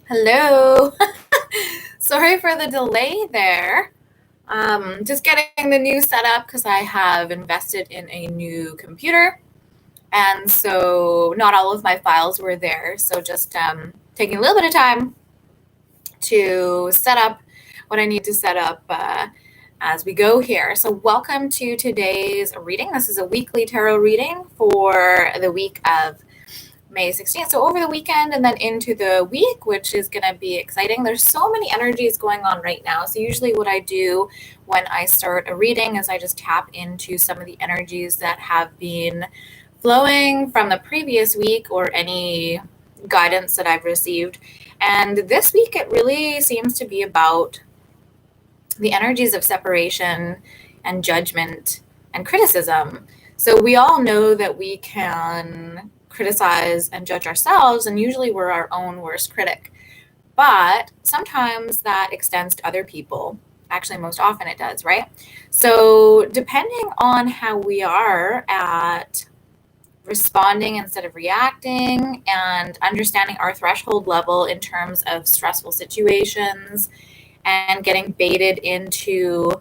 Hello. Sorry for the delay there. Just getting the new setup because I have invested in a new computer. And so not all of my files were there. So just taking a little bit of time to set up what I need to set up as we go here. So welcome to today's reading. This is a weekly tarot reading for the week of May 16th. So over the weekend and then into the week, which is going to be exciting. There's so many energies going on right now. So usually what I do when I start a reading is I just tap into some of the energies that have been flowing from the previous week or any guidance that I've received. And this week it really seems to be about the energies of separation and judgment and criticism. So we all know that we can criticize and judge ourselves, and usually we're our own worst critic. But sometimes that extends to other people. Actually, most often it does, right? So depending on how we are at responding instead of reacting and understanding our threshold level in terms of stressful situations and getting baited into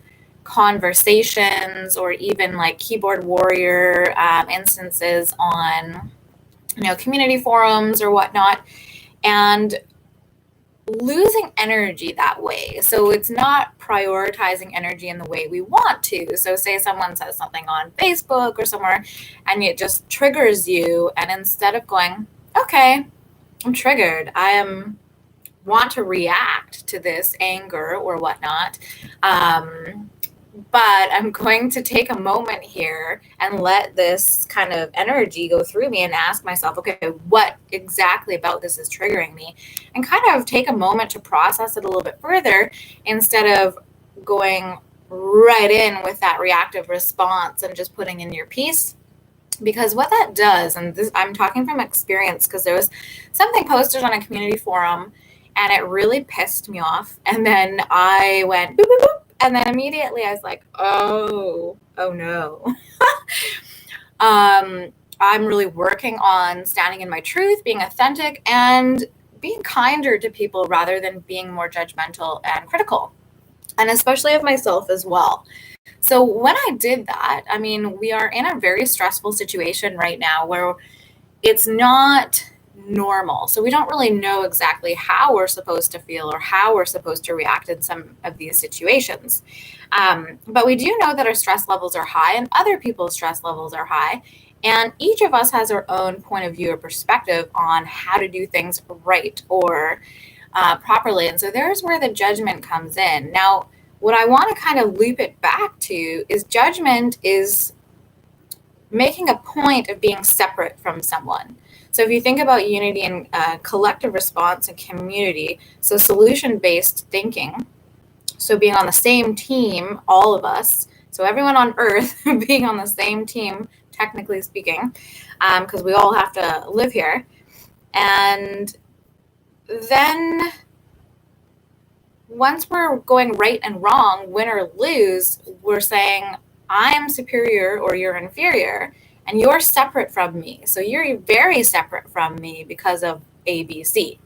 conversations or even like keyboard warrior instances on community forums or whatnot, and losing energy that way. So it's not prioritizing energy in the way we want to. So say someone says something on Facebook or somewhere and it just triggers you, and instead of going, okay, I'm triggered, want to react to this anger or whatnot, but I'm going to take a moment here and let this kind of energy go through me and ask myself, okay, what exactly about this is triggering me? And kind of take a moment to process it a little bit further instead of going right in with that reactive response and just putting in your piece. Because what that does, and this, I'm talking from experience, because there was something posted on a community forum and it really pissed me off. And then I went boop, boop, boop. And then immediately I was like, oh no. I'm really working on standing in my truth, being authentic, and being kinder to people rather than being more judgmental and critical. And especially of myself as well. So when I did that, I mean, we are in a very stressful situation right now where it's not normal. So we don't really know exactly how we're supposed to feel or how we're supposed to react in some of these situations. But we do know that our stress levels are high and other people's stress levels are high. And each of us has our own point of view or perspective on how to do things right or properly. And so there's where the judgment comes in. Now, what I want to kind of loop it back to is judgment is making a point of being separate from someone. So if you think about unity and collective response and community, so solution-based thinking, so being on the same team, all of us, so everyone on earth being on the same team, technically speaking, because we all have to live here. And then once we're going right and wrong, win or lose, we're saying, I'm superior or you're inferior, and you're separate from me. So you're very separate from me because of A, B, C.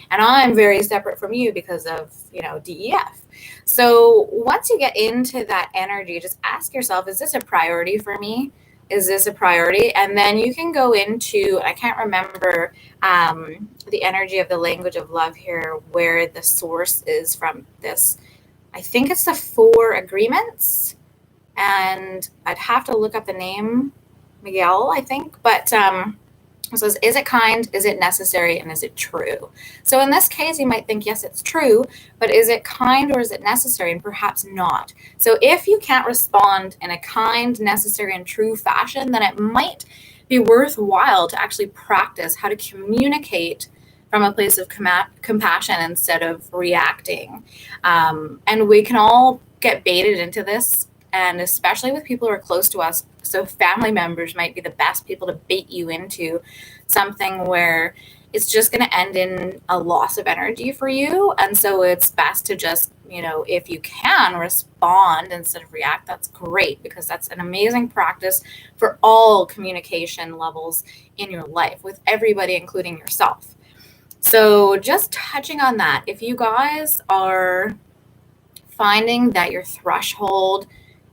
And I'm very separate from you because of, D, E, F. So once you get into that energy, just ask yourself, is this a priority for me? Is this a priority? And then you can go into, I can't remember the energy of the language of love here, where the source is from this. I think it's the 4 agreements. And I'd have to look up the name, Miguel, I think. But it says, is it kind, is it necessary, and is it true? So in this case, you might think, yes, it's true, but is it kind or is it necessary? And perhaps not. So if you can't respond in a kind, necessary, and true fashion, then it might be worthwhile to actually practice how to communicate from a place of compassion instead of reacting. And we can all get baited into this, and especially with people who are close to us. So family members might be the best people to bait you into something where it's just going to end in a loss of energy for you. And so it's best to just, if you can respond instead of react, that's great, because that's an amazing practice for all communication levels in your life with everybody, including yourself. So just touching on that, if you guys are finding that your threshold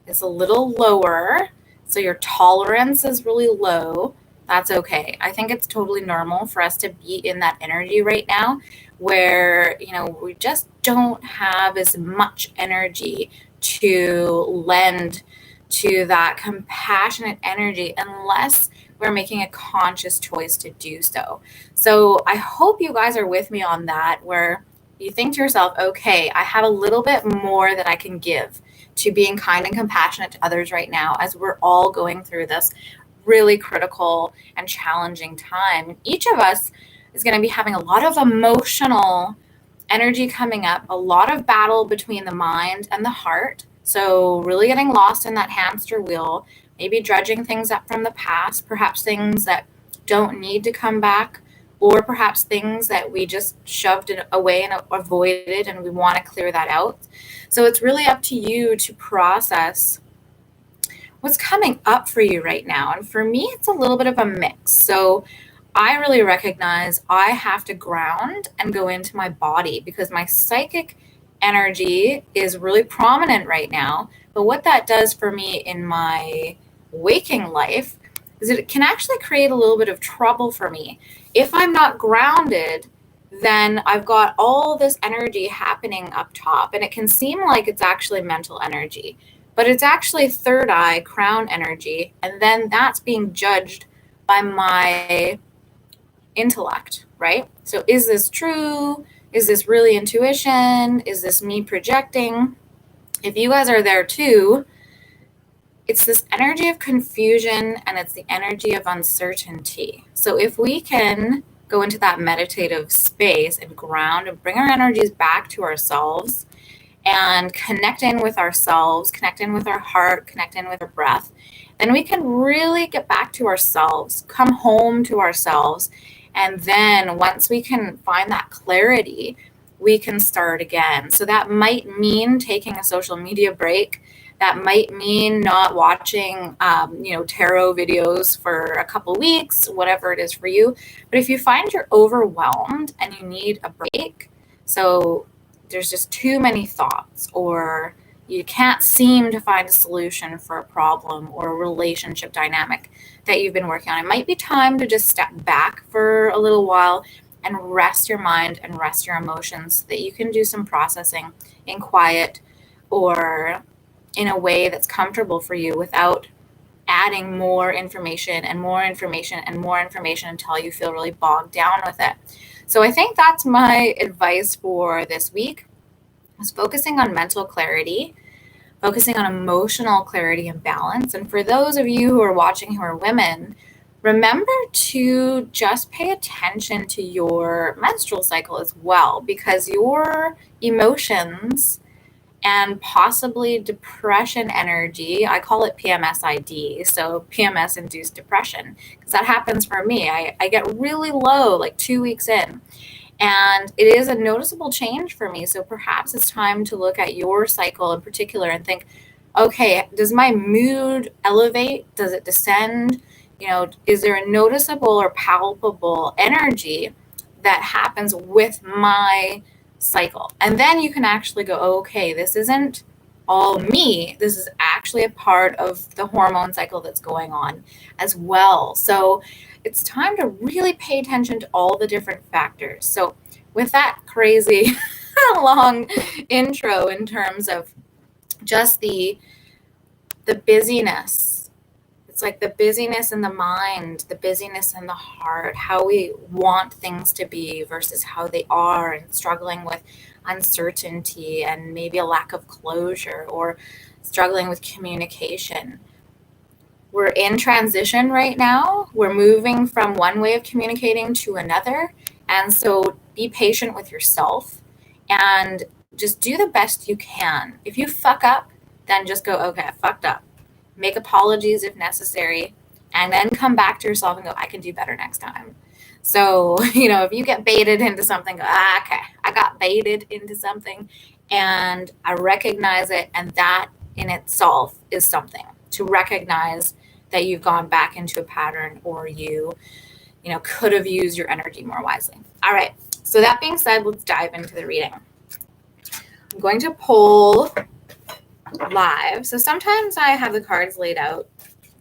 is a little lower, so your tolerance is really low, that's okay. I think it's totally normal for us to be in that energy right now where, we just don't have as much energy to lend to that compassionate energy unless we're making a conscious choice to do so. So I hope you guys are with me on that, where you think to yourself, okay, I have a little bit more that I can give to being kind and compassionate to others right now as we're all going through this really critical and challenging time. Each of us is going to be having a lot of emotional energy coming up, a lot of battle between the mind and the heart. So, really getting lost in that hamster wheel, maybe dredging things up from the past, perhaps things that don't need to come back, or perhaps things that we just shoved it away and avoided, and we want to clear that out. So, it's really up to you to process what's coming up for you right now. And for me, it's a little bit of a mix. So, I really recognize I have to ground and go into my body because my psychic energy is really prominent right now. But what that does for me in my waking life is it can actually create a little bit of trouble for me. If I'm not grounded, then I've got all this energy happening up top, and it can seem like it's actually mental energy, but it's actually third eye crown energy. And then that's being judged by my intellect, right? So is this true? Is this really intuition? Is this me projecting? If you guys are there too, it's this energy of confusion and it's the energy of uncertainty. So if we can go into that meditative space and ground and bring our energies back to ourselves and connect in with ourselves, connect in with our heart, connect in with our breath, then we can really get back to ourselves, come home to ourselves. And then once we can find that clarity, we can start again. So that might mean taking a social media break. That might mean not watching, tarot videos for a couple weeks, whatever it is for you. But if you find you're overwhelmed and you need a break, so there's just too many thoughts, or you can't seem to find a solution for a problem or a relationship dynamic that you've been working on, it might be time to just step back for a little while and rest your mind and rest your emotions so that you can do some processing in quiet or in a way that's comfortable for you without adding more information and more information and more information until you feel really bogged down with it. So I think that's my advice for this week, is focusing on mental clarity, focusing on emotional clarity and balance. And for those of you who are watching who are women, remember to just pay attention to your menstrual cycle as well, because your emotions and possibly depression energy, I call it PMSID, so PMS-induced depression, because that happens for me. I get really low like 2 weeks in, and it is a noticeable change for me. So perhaps it's time to look at your cycle in particular and think, okay, does my mood elevate? Does it descend? Is there a noticeable or palpable energy that happens with my cycle? And then you can actually go, okay, this isn't all me. This is actually a part of the hormone cycle that's going on as well. So it's time to really pay attention to all the different factors. So with that crazy long intro in terms of just the busyness, it's like the busyness in the mind, the busyness in the heart, how we want things to be versus how they are, and struggling with uncertainty and maybe a lack of closure or struggling with communication. We're in transition right now. We're moving from one way of communicating to another. And so be patient with yourself and just do the best you can. If you fuck up, then just go, okay, I fucked up. Make apologies if necessary, and then come back to yourself and go, I can do better next time. So, if you get baited into something, go, okay, I got baited into something and I recognize it. And that in itself is something to recognize that you've gone back into a pattern, or you could have used your energy more wisely. All right. So that being said, let's dive into the reading. I'm going to pull live. So sometimes I have the cards laid out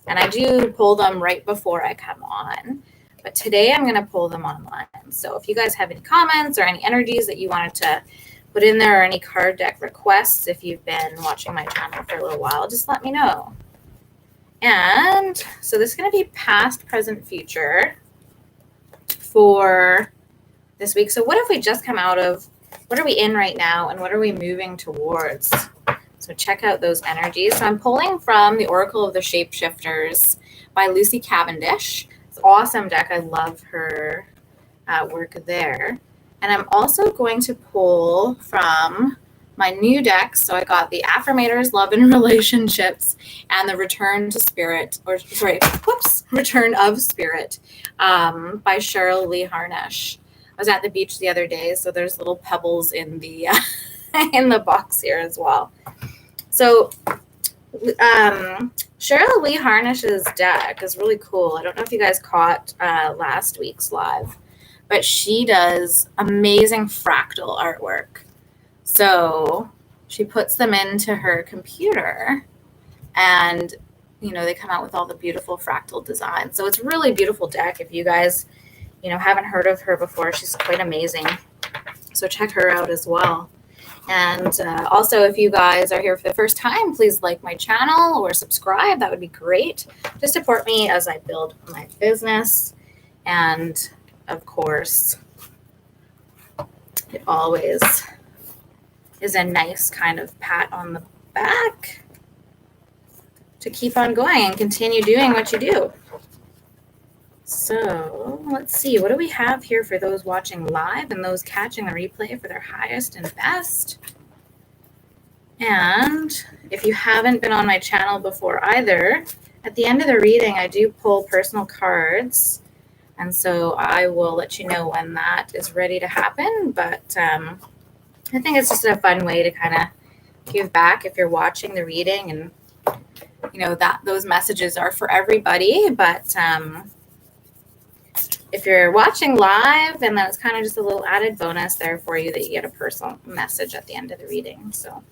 and I do pull them right before I come on. But today I'm going to pull them online. So if you guys have any comments or any energies that you wanted to put in there or any card deck requests, if you've been watching my channel for a little while, just let me know. And so this is going to be past, present, future for this week. So what if we just come out of, what are we in right now and what are we moving towards? So check out those energies. So I'm pulling from the Oracle of the Shapeshifters by Lucy Cavendish. It's an awesome deck. I love her work there. And I'm also going to pull from my new decks. So I got the Affirmators, Love and Relationships, and the Return to Spirit, Return of Spirit by Cheryl Lee Harnish. I was at the beach the other day, so there's little pebbles in the in the box here as well. So Cheryl Lee Harnish's deck is really cool. I don't know if you guys caught last week's live, but she does amazing fractal artwork. So she puts them into her computer and, you know, they come out with all the beautiful fractal designs. So it's a really beautiful deck. If you guys, you know, haven't heard of her before, she's quite amazing. So check her out as well. And also, if you guys are here for the first time, please like my channel or subscribe. That would be great to support me as I build my business. And of course, it always is a nice kind of pat on the back to keep on going and continue doing what you do. So let's see, what do we have here for those watching live and those catching the replay for their highest and best? And if you haven't been on my channel before either, at the end of the reading, I do pull personal cards. And so I will let you know when that is ready to happen. But I think it's just a fun way to kind of give back if you're watching the reading. And, you know, that those messages are for everybody. But if you're watching live, and then it's kind of just a little added bonus there for you that you get a personal message at the end of the reading. So,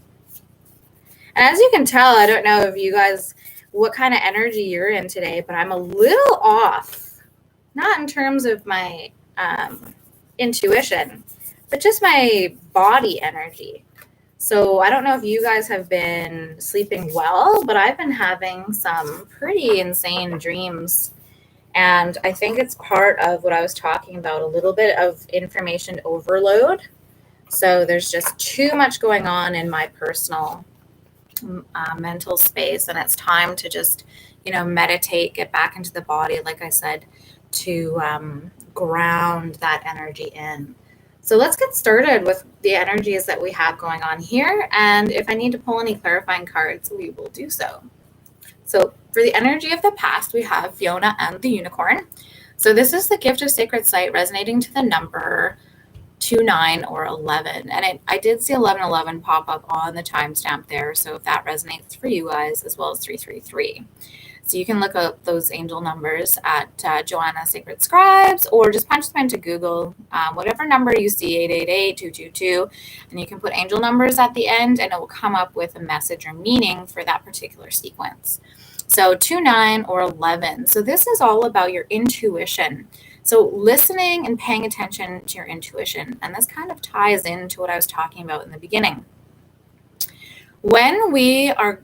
and as you can tell, I don't know if you guys, what kind of energy you're in today, but I'm a little off, not in terms of my intuition, but just my body energy. So I don't know if you guys have been sleeping well, but I've been having some pretty insane dreams. And I think it's part of what I was talking about, a little bit of information overload. So there's just too much going on in my personal mental space. And it's time to just, you know, meditate, get back into the body, like I said, to ground that energy in. So let's get started with the energies that we have going on here. And if I need to pull any clarifying cards, we will do so. So for the energy of the past, we have Fiona and the Unicorn. So this is the gift of sacred sight resonating to the number 2, 9, or 11. And I did see 1111 pop up on the timestamp there. So if that resonates for you guys, as well as 333. So you can look up those angel numbers at Joanna Sacred Scribes, or just punch them into Google, whatever number you see, 888, 222, and you can put angel numbers at the end and it will come up with a message or meaning for that particular sequence. So 2, 9, or 11. So this is all about your intuition. So listening and paying attention to your intuition. And this kind of ties into what I was talking about in the beginning. When we are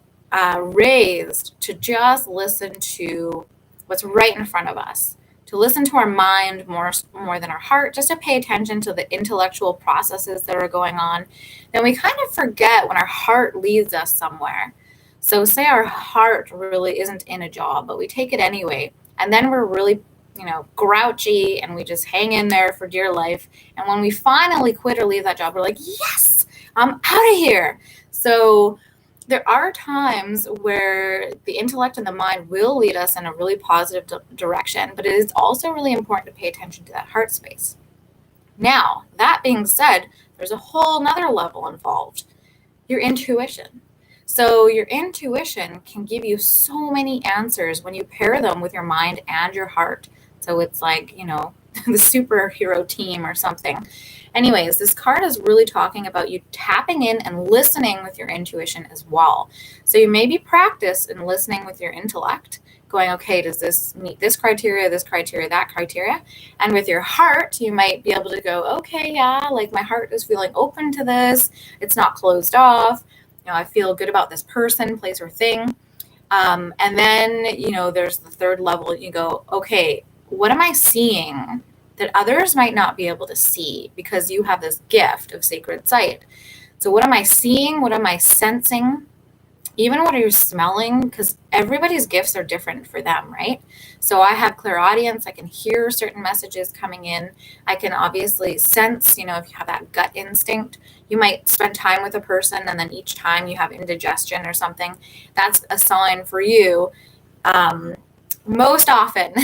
raised to just listen to what's right in front of us, to listen to our mind more than our heart, just to pay attention to the intellectual processes that are going on, then we kind of forget when our heart leads us somewhere. So say our heart really isn't in a job, but we take it anyway, and then we're really, you know, grouchy and we just hang in there for dear life. And when we finally quit or leave that job, we're like, yes, I'm out of here. So there are times where the intellect and the mind will lead us in a really positive direction, but it is also really important to pay attention to that heart space. Now, that being said, there's a whole nother level involved, your intuition. So your intuition can give you so many answers when you pair them with your mind and your heart. So it's like, you know, the superhero team or something. Anyways, this card is really talking about you tapping in and listening with your intuition as well. So you maybe practice in listening with your intellect, going, okay, does this meet this criteria, that criteria? And with your heart, you might be able to go, okay, yeah, like my heart is feeling open to this. It's not closed off. I feel good about this person, place, or thing. And then, there's the third level. You go, okay, what am I seeing that others might not be able to see because you have this gift of sacred sight? So what am I seeing? What am I sensing? Even what are you smelling? Because everybody's gifts are different for them, right? So I have clairaudience. I can hear certain messages coming in. I can obviously sense, if you have that gut instinct, you might spend time with a person and then each time you have indigestion or something. That's a sign for you. Most often,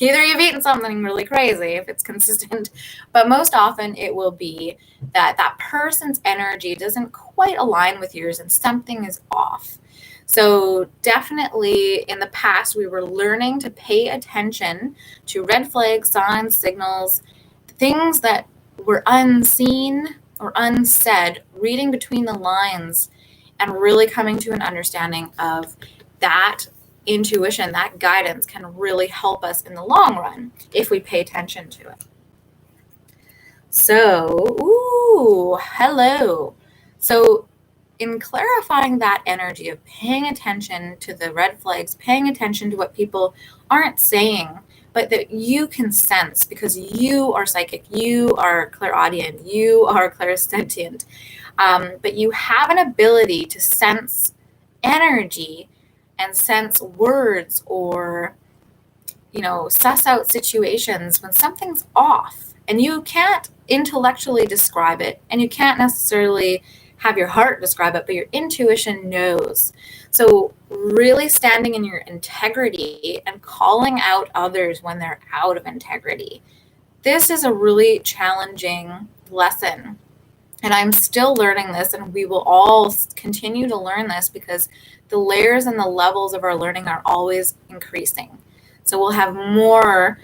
either you've eaten something really crazy if it's consistent, but most often it will be that person's energy doesn't quite align with yours and something is off. So definitely in the past, we were learning to pay attention to red flags, signs, signals, things that were unseen or unsaid, reading between the lines and really coming to an understanding of that intuition, that guidance can really help us in the long run if we pay attention to it. So, hello. So in clarifying that energy of paying attention to the red flags, paying attention to what people aren't saying, but that you can sense because you are psychic, you are clairaudient, you are clairsentient, but you have an ability to sense energy and sense words or, suss out situations when something's off. And you can't intellectually describe it, and you can't necessarily have your heart describe it, but your intuition knows. So really standing in your integrity and calling out others when they're out of integrity. This is a really challenging lesson. And I'm still learning this, and we will all continue to learn this because the layers and the levels of our learning are always increasing. So we'll have more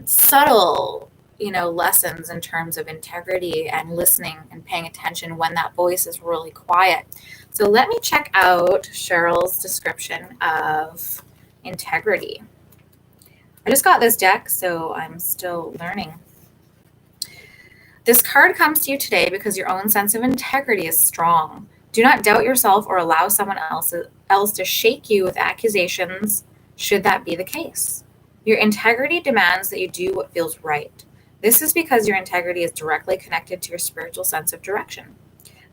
subtle, lessons in terms of integrity and listening and paying attention when that voice is really quiet. So let me check out Cheryl's description of integrity. I just got this deck, so I'm still learning. This card comes to you today because your own sense of integrity is strong. Do not doubt yourself or allow someone else to shake you with accusations, should that be the case. Your integrity demands that you do what feels right. This is because your integrity is directly connected to your spiritual sense of direction.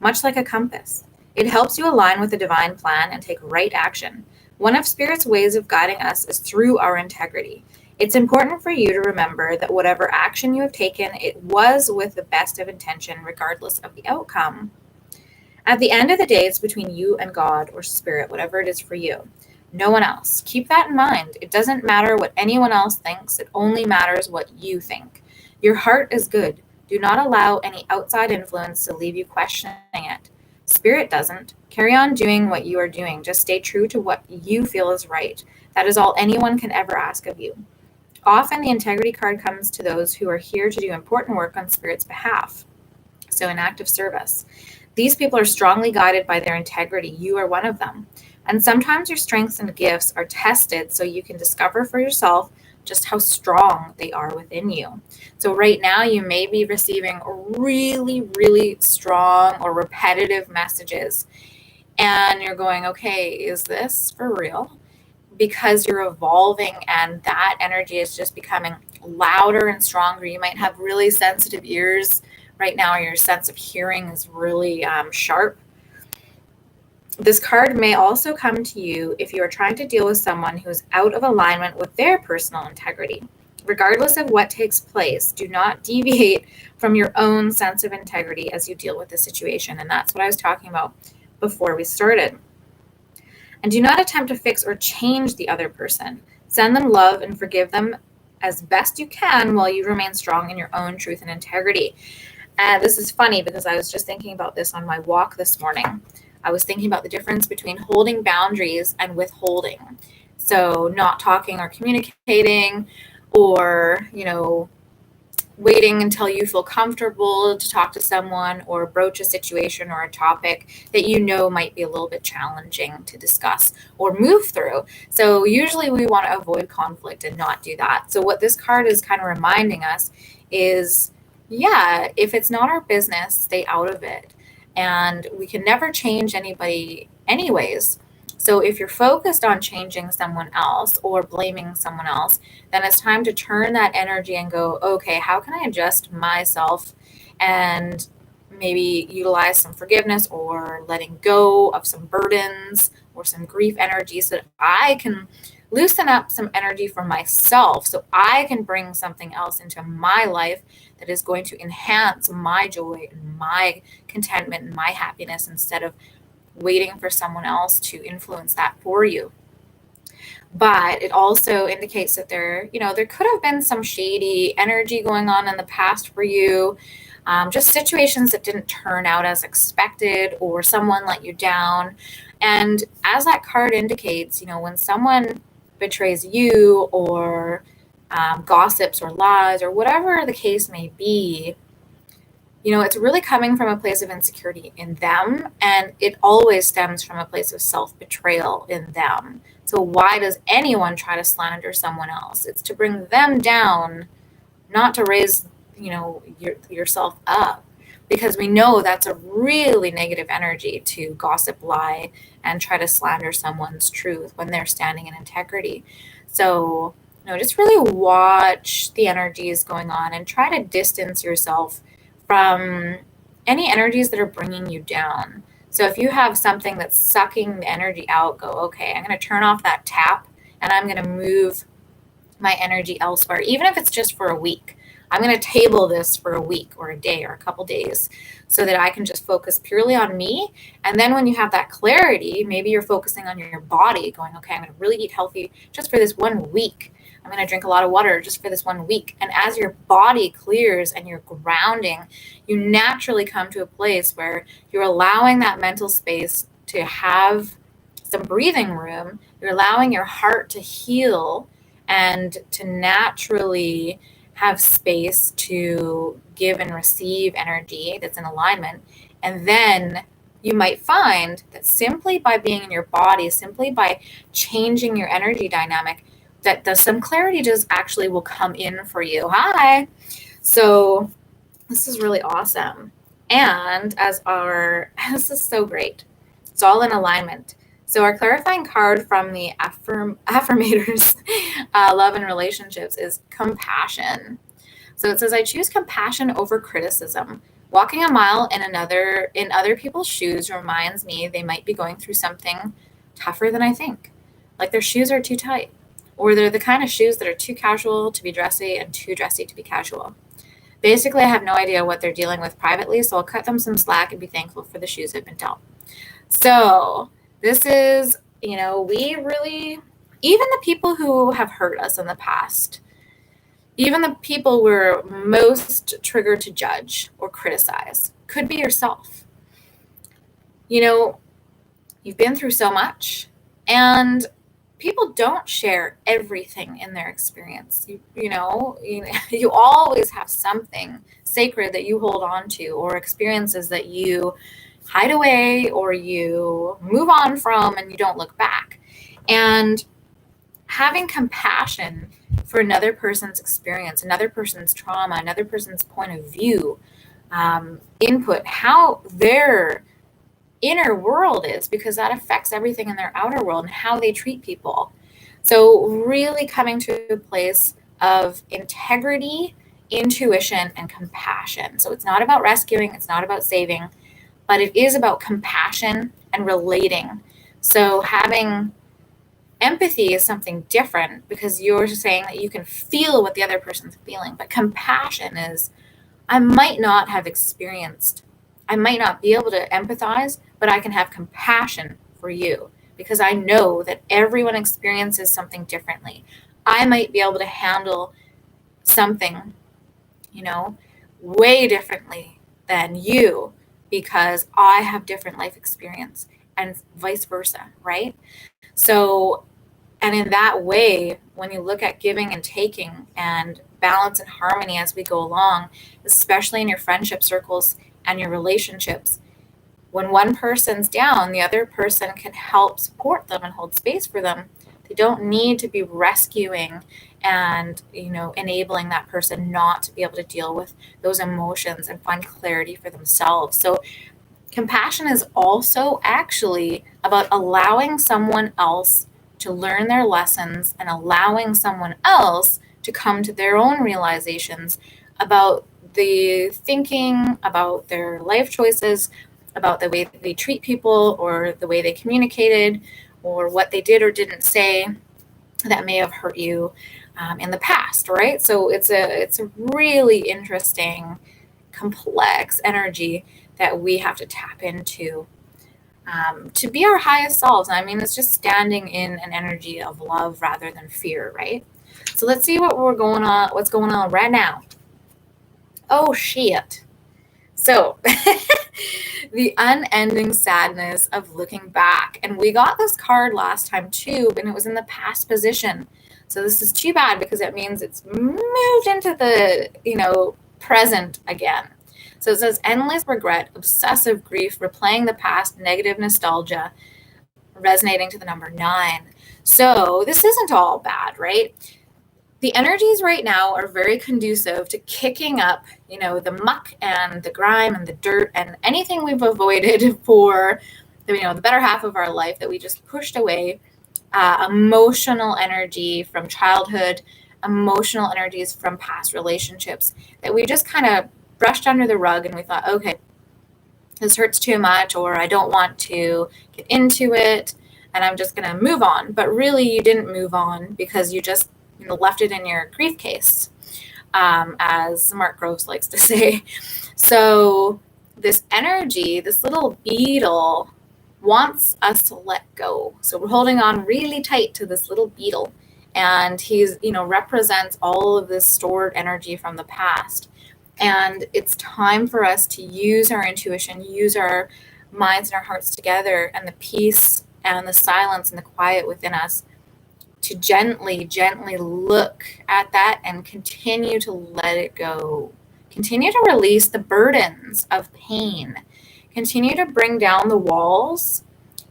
Much like a compass, it helps you align with the divine plan and take right action. One of Spirit's ways of guiding us is through our integrity. It's important for you to remember that whatever action you have taken, it was with the best of intention, regardless of the outcome. At the end of the day, it's between you and God or Spirit, whatever it is for you. No one else. Keep that in mind. It doesn't matter what anyone else thinks. It only matters what you think. Your heart is good. Do not allow any outside influence to leave you questioning it. Spirit doesn't. Carry on doing what you are doing. Just stay true to what you feel is right. That is all anyone can ever ask of you. Often the integrity card comes to those who are here to do important work on Spirit's behalf. So in active service. These people are strongly guided by their integrity. You are one of them. And sometimes your strengths and gifts are tested so you can discover for yourself just how strong they are within you. So right now you may be receiving really, really strong or repetitive messages. And you're going, okay, is this for real? Because you're evolving and that energy is just becoming louder and stronger. You might have really sensitive ears right now. Your sense of hearing is really sharp. This card may also come to you if you are trying to deal with someone who is out of alignment with their personal integrity. Regardless of what takes place, do not deviate from your own sense of integrity as you deal with the situation. And that's what I was talking about before we started. And do not attempt to fix or change the other person. Send them love and forgive them as best you can while you remain strong in your own truth and integrity. And this is funny because I was just thinking about this on my walk this morning. I was thinking about the difference between holding boundaries and withholding. So not talking or communicating or, waiting until you feel comfortable to talk to someone or broach a situation or a topic that might be a little bit challenging to discuss or move through. So usually we want to avoid conflict and not do that. So what this card is kind of reminding us is, yeah, if it's not our business, stay out of it. And we can never change anybody anyways. So if you're focused on changing someone else or blaming someone else, then it's time to turn that energy and go, okay, how can I adjust myself and maybe utilize some forgiveness or letting go of some burdens or some grief energy so that I can loosen up some energy for myself so I can bring something else into my life that is going to enhance my joy and my contentment and my happiness instead of waiting for someone else to influence that for you. But it also indicates that there could have been some shady energy going on in the past for you, just situations that didn't turn out as expected or someone let you down. And as that card indicates, when someone betrays you or gossips or lies or whatever the case may be, it's really coming from a place of insecurity in them, and it always stems from a place of self-betrayal in them. So why does anyone try to slander someone else? It's to bring them down, not to raise, yourself up, because we know that's a really negative energy to gossip, lie, and try to slander someone's truth when they're standing in integrity. So, just really watch the energies going on and try to distance yourself from any energies that are bringing you down. So if you have something that's sucking the energy out, go, okay, I'm going to turn off that tap and I'm going to move my energy elsewhere, even if it's just for a week. I'm going to table this for a week or a day or a couple days so that I can just focus purely on me. And then when you have that clarity, maybe you're focusing on your body, going, okay, I'm going to really eat healthy just for this 1 week. I'm going to drink a lot of water just for this 1 week. And as your body clears and you're grounding, you naturally come to a place where you're allowing that mental space to have some breathing room. You're allowing your heart to heal and to naturally have space to give and receive energy that's in alignment. And then you might find that simply by being in your body, simply by changing your energy dynamic, that some clarity just actually will come in for you. Hi. So this is really awesome. And this is so great. It's all in alignment. So our clarifying card from the affirmators, love and relationships, is compassion. So it says, I choose compassion over criticism. Walking a mile in other people's shoes reminds me they might be going through something tougher than I think. Like their shoes are too tight, or they're the kind of shoes that are too casual to be dressy and too dressy to be casual. Basically, I have no idea what they're dealing with privately, so I'll cut them some slack and be thankful for the shoes I've been dealt. So this is, we really, even the people who have hurt us in the past, even the people we're most triggered to judge or criticize, could be yourself. You've been through so much, and people don't share everything in their experience. You always have something sacred that you hold on to, or experiences that you hide away or you move on from and you don't look back. And having compassion for another person's experience, another person's trauma, another person's point of view, input, how their inner world is, because that affects everything in their outer world and how they treat people. So really coming to a place of integrity, intuition, and compassion. So it's not about rescuing, it's not about saving, but it is about compassion and relating. So having empathy is something different, because you're saying that you can feel what the other person's feeling. But compassion is, I might not have experienced, I might not be able to empathize, but I can have compassion for you because I know that everyone experiences something differently. I might be able to handle something, way differently than you because I have different life experience, and vice versa, right? So And in that way, when you look at giving and taking and balance and harmony as we go along, especially in your friendship circles and your relationships, when one person's down, the other person can help support them and hold space for them. They don't need to be rescuing and, enabling that person not to be able to deal with those emotions and find clarity for themselves. So compassion is also actually about allowing someone else to learn their lessons and allowing someone else to come to their own realizations about the thinking, about their life choices, about the way that they treat people or the way they communicated or what they did or didn't say that may have hurt you in the past, right? So it's a really interesting, complex energy that we have to tap into to be our highest selves. I mean, it's just standing in an energy of love rather than fear, right? So let's see what's going on right now. Oh shit. So the unending sadness of looking back. And we got this card last time too, and it was in the past position. So this is too bad because it means it's moved into the, present again. So it says endless regret, obsessive grief, replaying the past, negative nostalgia, resonating to the number 9. So this isn't all bad, right? The energies right now are very conducive to kicking up, the muck and the grime and the dirt and anything we've avoided for, the better half of our life that we just pushed away. Emotional energy from childhood, emotional energies from past relationships that we just kind of brushed under the rug and we thought, okay, this hurts too much, or I don't want to get into it and I'm just going to move on. But really you didn't move on because you just left it in your grief case, as Mark Groves likes to say. So this energy, this little beetle wants us to let go. So we're holding on really tight to this little beetle, and he's, represents all of this stored energy from the past. And it's time for us to use our intuition, use our minds and our hearts together, and the peace and the silence and the quiet within us to gently look at that and continue to let it go. Continue to release the burdens of pain. Continue to bring down the walls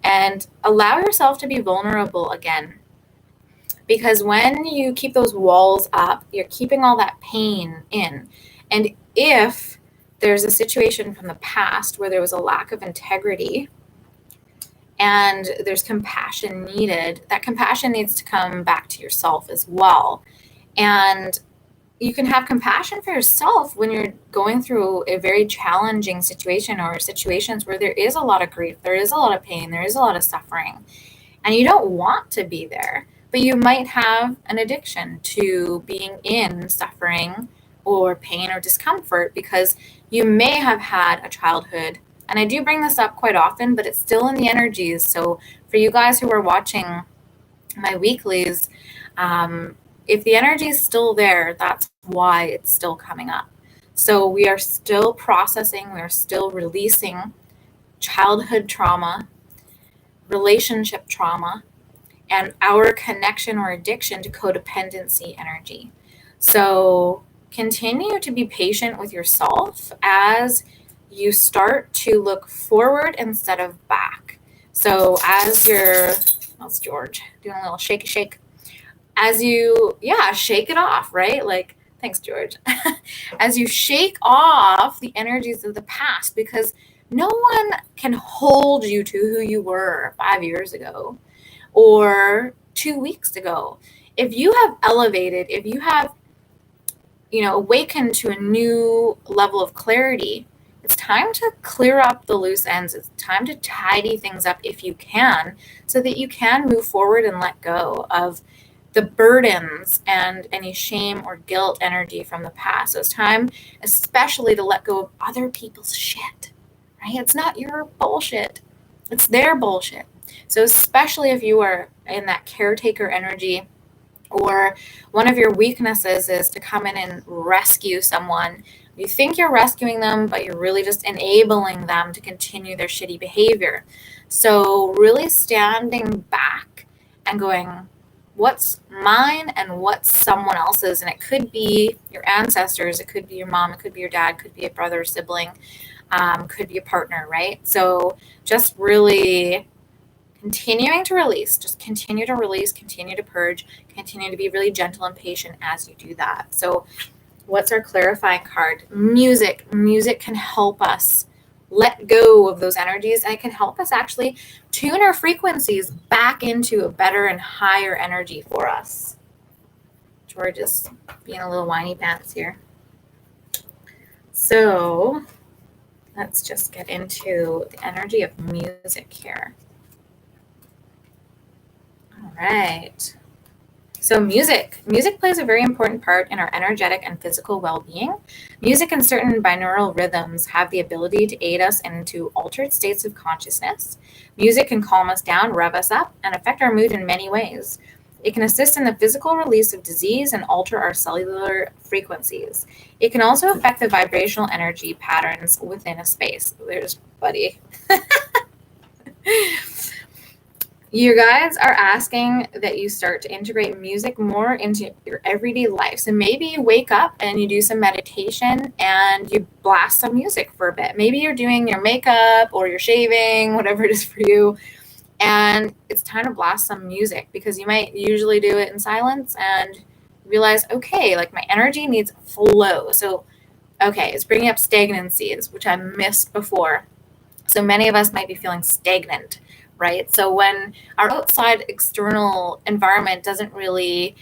and allow yourself to be vulnerable again. Because when you keep those walls up, you're keeping all that pain in. And if there's a situation from the past where there was a lack of integrity, and there's compassion needed, that compassion needs to come back to yourself as well. And you can have compassion for yourself when you're going through a very challenging situation or situations where there is a lot of grief, there is a lot of pain, there is a lot of suffering, and you don't want to be there, but you might have an addiction to being in suffering or pain or discomfort because you may have had a childhood. And I do bring this up quite often, but it's still in the energies. So for you guys who are watching my weeklies, if the energy is still there, that's why it's still coming up. So we are still processing, we are still releasing childhood trauma, relationship trauma, and our connection or addiction to codependency energy. So continue to be patient with yourself as you start to look forward instead of back. So as you're, that's George doing a little shaky shake. As you, shake it off, right? Like, thanks, George. As you shake off the energies of the past, because no one can hold you to who you were 5 years ago or 2 weeks ago. If you have elevated, if you have, awakened to a new level of clarity, it's time to clear up the loose ends. It's time to tidy things up if you can, so that you can move forward and let go of the burdens and any shame or guilt energy from the past. So it's time especially to let go of other people's shit, right? It's not your bullshit. It's their bullshit. So especially if you are in that caretaker energy, or one of your weaknesses is to come in and rescue someone. You think you're rescuing them, but you're really just enabling them to continue their shitty behavior. So really standing back and going, what's mine and what's someone else's. And it could be your ancestors, it could be your mom, it could be your dad, could be a brother or sibling, could be a partner, right? So just really continuing to release, just continue to release, continue to purge, continue to be really gentle and patient as you do that. So what's our clarifying card? Music. Music can help us let go of those energies, and it can help us actually tune our frequencies back into a better and higher energy for us. George is being a little whiny pants here. So let's just get into the energy of music here. All right. So music plays a very important part in our energetic and physical well-being. Music and certain binaural rhythms have the ability to aid us into altered states of consciousness. Music can calm us down, rev us up, and affect our mood in many ways. It can assist in the physical release of disease and alter our cellular frequencies. It can also affect the vibrational energy patterns within a space. There's Buddy. You guys are asking that you start to integrate music more into your everyday life. So maybe you wake up and you do some meditation and you blast some music for a bit. Maybe you're doing your makeup or you're shaving, whatever it is for you, and it's time to blast some music, because you might usually do it in silence and realize, okay, like my energy needs flow. So, okay, it's bringing up stagnancies, which I missed before. So many of us might be feeling stagnant, right? So when our outside external environment doesn't really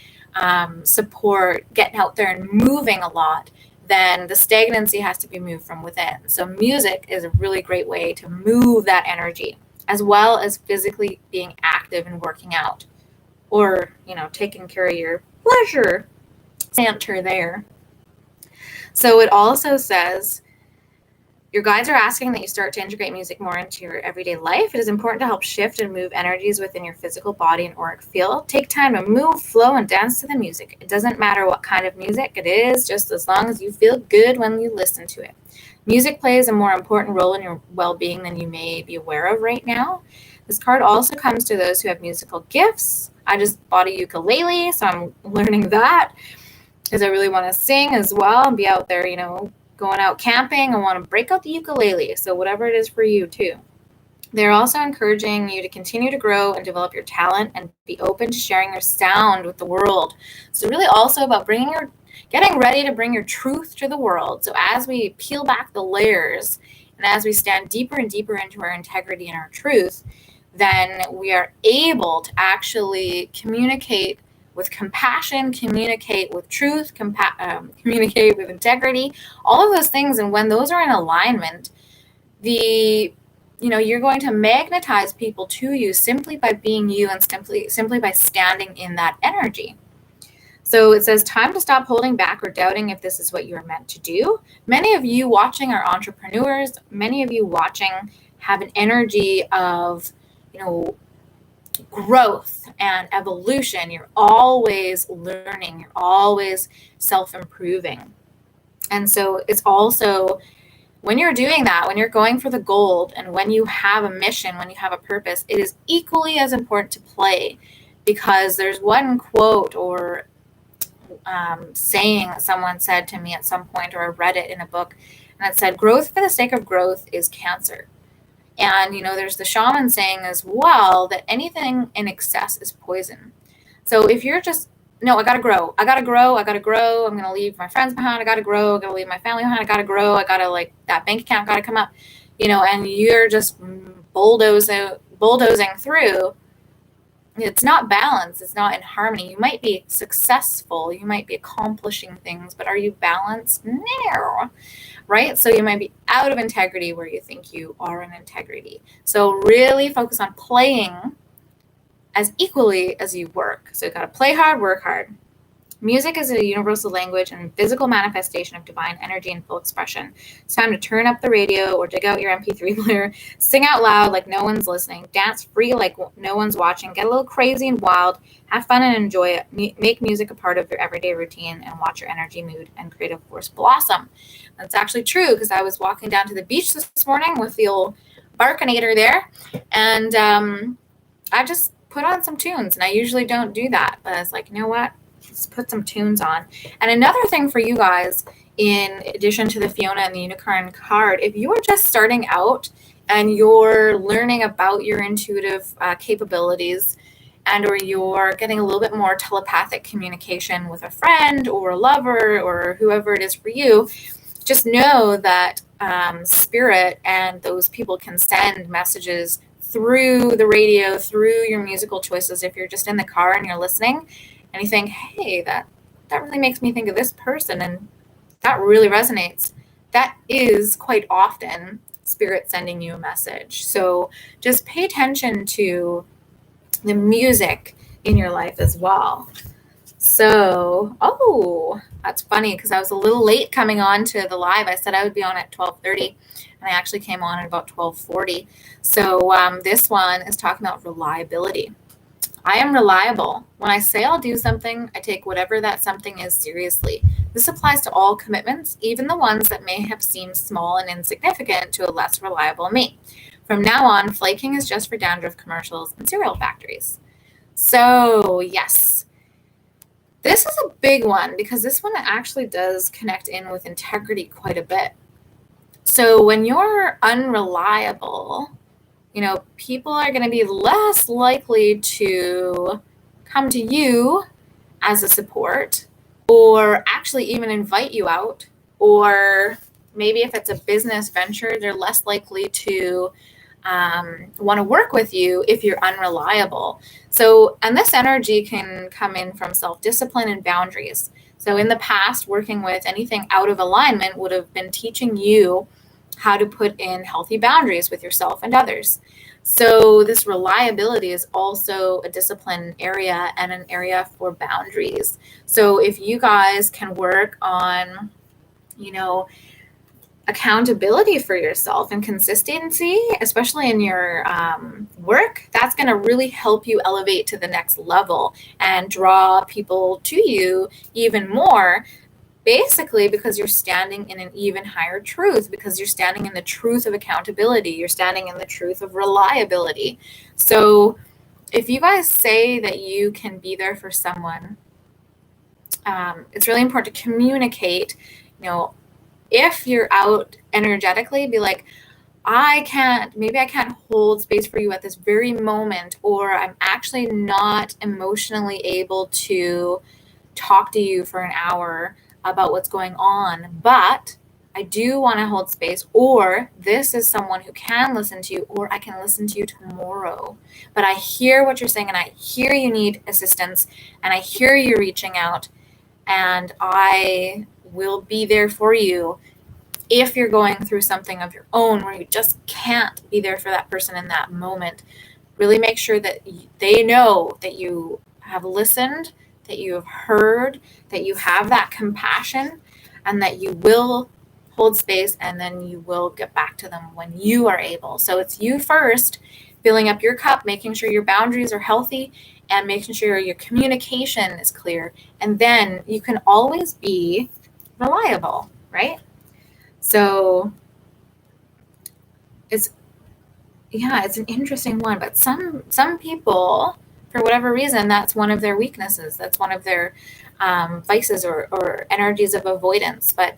support getting out there and moving a lot, then the stagnancy has to be moved from within. So music is a really great way to move that energy, as well as physically being active and working out, or, taking care of your pleasure center there. So it also says, your guides are asking that you start to integrate music more into your everyday life. It is important to help shift and move energies within your physical body and auric field. Take time to move, flow, and dance to the music. It doesn't matter what kind of music it is, just as long as you feel good when you listen to it. Music plays a more important role in your well-being than you may be aware of right now. This card also comes to those who have musical gifts. I just bought a ukulele, so I'm learning that, because I really want to sing as well and be out there, going out camping. I want to break out the ukulele. So whatever it is for you too. They're also encouraging you to continue to grow and develop your talent and be open to sharing your sound with the world. So really also about getting ready to bring your truth to the world. So as we peel back the layers and as we stand deeper and deeper into our integrity and our truth, then we are able to actually communicate with compassion, communicate with truth, communicate with integrity, all of those things. And when those are in alignment, you're going to magnetize people to you simply by being you and simply by standing in that energy. So it says, time to stop holding back or doubting if this is what you are meant to do. Many of you watching are entrepreneurs. Many of you watching have an energy of, growth and evolution. You're always learning. You're always self-improving. And so it's also, when you're doing that, when you're going for the gold, and when you have a mission, when you have a purpose, it is equally as important to play, because there's one quote or saying that someone said to me at some point, or I read it in a book, and it said, growth for the sake of growth is cancer. And, there's the shaman saying as well that anything in excess is poison. So if you're just, no, I got to grow. I'm going to leave my friends behind. I got to grow. I got to leave my family behind. I got to grow. I got to, that bank account got to come up, and you're just bulldozing through. It's not balanced. It's not in harmony. You might be successful. You might be accomplishing things, but are you balanced? No. Right? So you might be out of integrity where you think you are in integrity. So really focus on playing as equally as you work. So you got to play hard, work hard. Music is a universal language and physical manifestation of divine energy and full expression. It's time to turn up the radio or dig out your MP3 player, sing out loud like no one's listening, dance free like no one's watching, get a little crazy and wild, have fun and enjoy it. Make music a part of your everyday routine and watch your energy, mood, and creative force blossom. That's actually true, because I was walking down to the beach this morning with the old Barkinator there, and I just put on some tunes. And I usually don't do that, but I was like, you know what? Let's put some tunes on. And another thing for you guys, in addition to the Fiona and the Unicorn card, if you are just starting out and you're learning about your intuitive capabilities, and or you're getting a little bit more telepathic communication with a friend or a lover or whoever it is for you, just know that spirit and those people can send messages through the radio, through your musical choices. If you're just in the car and you're listening and you think, hey, that really makes me think of this person, and that really resonates, that is quite often spirit sending you a message. So just pay attention to the music in your life as well. So, that's funny because I was a little late coming on to the live. I said I would be on at 12:30, and I actually came on at about 12:40. So this one is talking about reliability. I am reliable. When I say I'll do something, I take whatever that something is seriously. This applies to all commitments, even the ones that may have seemed small and insignificant to a less reliable me. From now on, flaking is just for dandruff commercials and cereal factories. So, yes. This is a big one because this one actually does connect in with integrity quite a bit. So when you're unreliable, people are going to be less likely to come to you as a support, or actually even invite you out, or maybe if it's a business venture, they're less likely to want to work with you if you're unreliable. So, and this energy can come in from self-discipline and boundaries. So in the past, working with anything out of alignment would have been teaching you how to put in healthy boundaries with yourself and others. So this reliability is also a discipline area and an area for boundaries. So if you guys can work on, accountability for yourself and consistency, especially in your work, that's going to really help you elevate to the next level and draw people to you even more. Basically, because you're standing in an even higher truth, because you're standing in the truth of accountability, you're standing in the truth of reliability. So if you guys say that you can be there for someone, it's really important to communicate, if you're out energetically, be like, maybe I can't hold space for you at this very moment, or I'm actually not emotionally able to talk to you for an hour about what's going on, but I do want to hold space, or this is someone who can listen to you, or I can listen to you tomorrow. But I hear what you're saying, and I hear you need assistance, and I hear you reaching out, and I will be there for you if you're going through something of your own where you just can't be there for that person in that moment. Really make sure that they know that you have listened, that you have heard, that you have that compassion, and that you will hold space, and then you will get back to them when you are able. So it's you first, filling up your cup, making sure your boundaries are healthy, and making sure your communication is clear. And then you can always be reliable, right? So it's an interesting one, but some people, for whatever reason, that's one of their weaknesses. That's one of their vices or energies of avoidance. But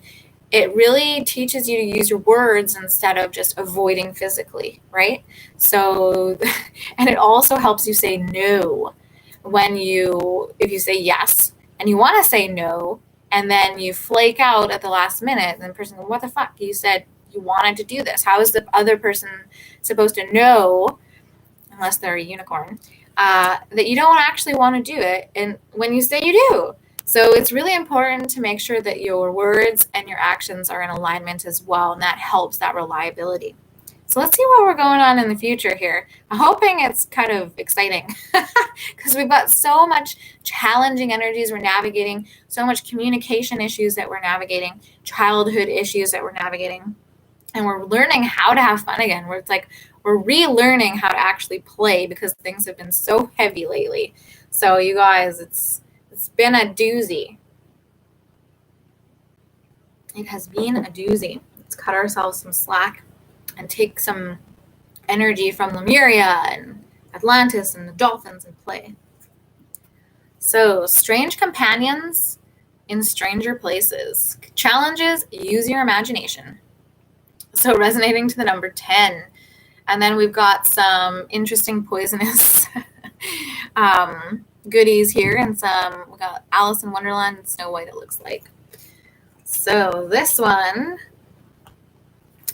it really teaches you to use your words instead of just avoiding physically, right? So, and it also helps you say no if you say yes and you want to say no, and then you flake out at the last minute, and the person goes, what the fuck? You said you wanted to do this. How is the other person supposed to know, unless they're a unicorn, that you don't actually want to do it, and when you say you do? So it's really important to make sure that your words and your actions are in alignment as well, and that helps that reliability. So let's see what we're going on in the future here. I'm hoping it's kind of exciting because we've got so much challenging energies we're navigating, so much communication issues that we're navigating, childhood issues that we're navigating, and we're learning how to have fun again. Where it's like we're relearning how to actually play because things have been so heavy lately. So you guys, it's been a doozy. It has been a doozy. Let's cut ourselves some slack and take some energy from Lemuria and Atlantis and the dolphins in play. So, strange companions in stranger places. Challenges, use your imagination. So, resonating to the number 10. And then we've got some interesting poisonous goodies here, and we got Alice in Wonderland and Snow White, it looks like. So this one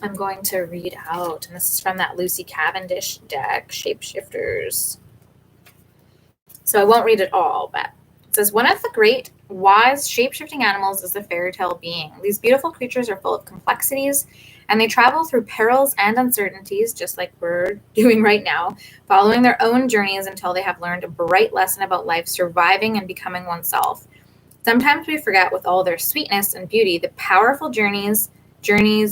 I'm going to read out, and this is from that Lucy Cavendish deck, Shapeshifters. So I won't read it all, but it says, one of the great, wise, shape-shifting animals is the fairy tale being. These beautiful creatures are full of complexities, and they travel through perils and uncertainties, just like we're doing right now, following their own journeys until they have learned a bright lesson about life, surviving and becoming oneself. Sometimes we forget, with all their sweetness and beauty, the powerful journeys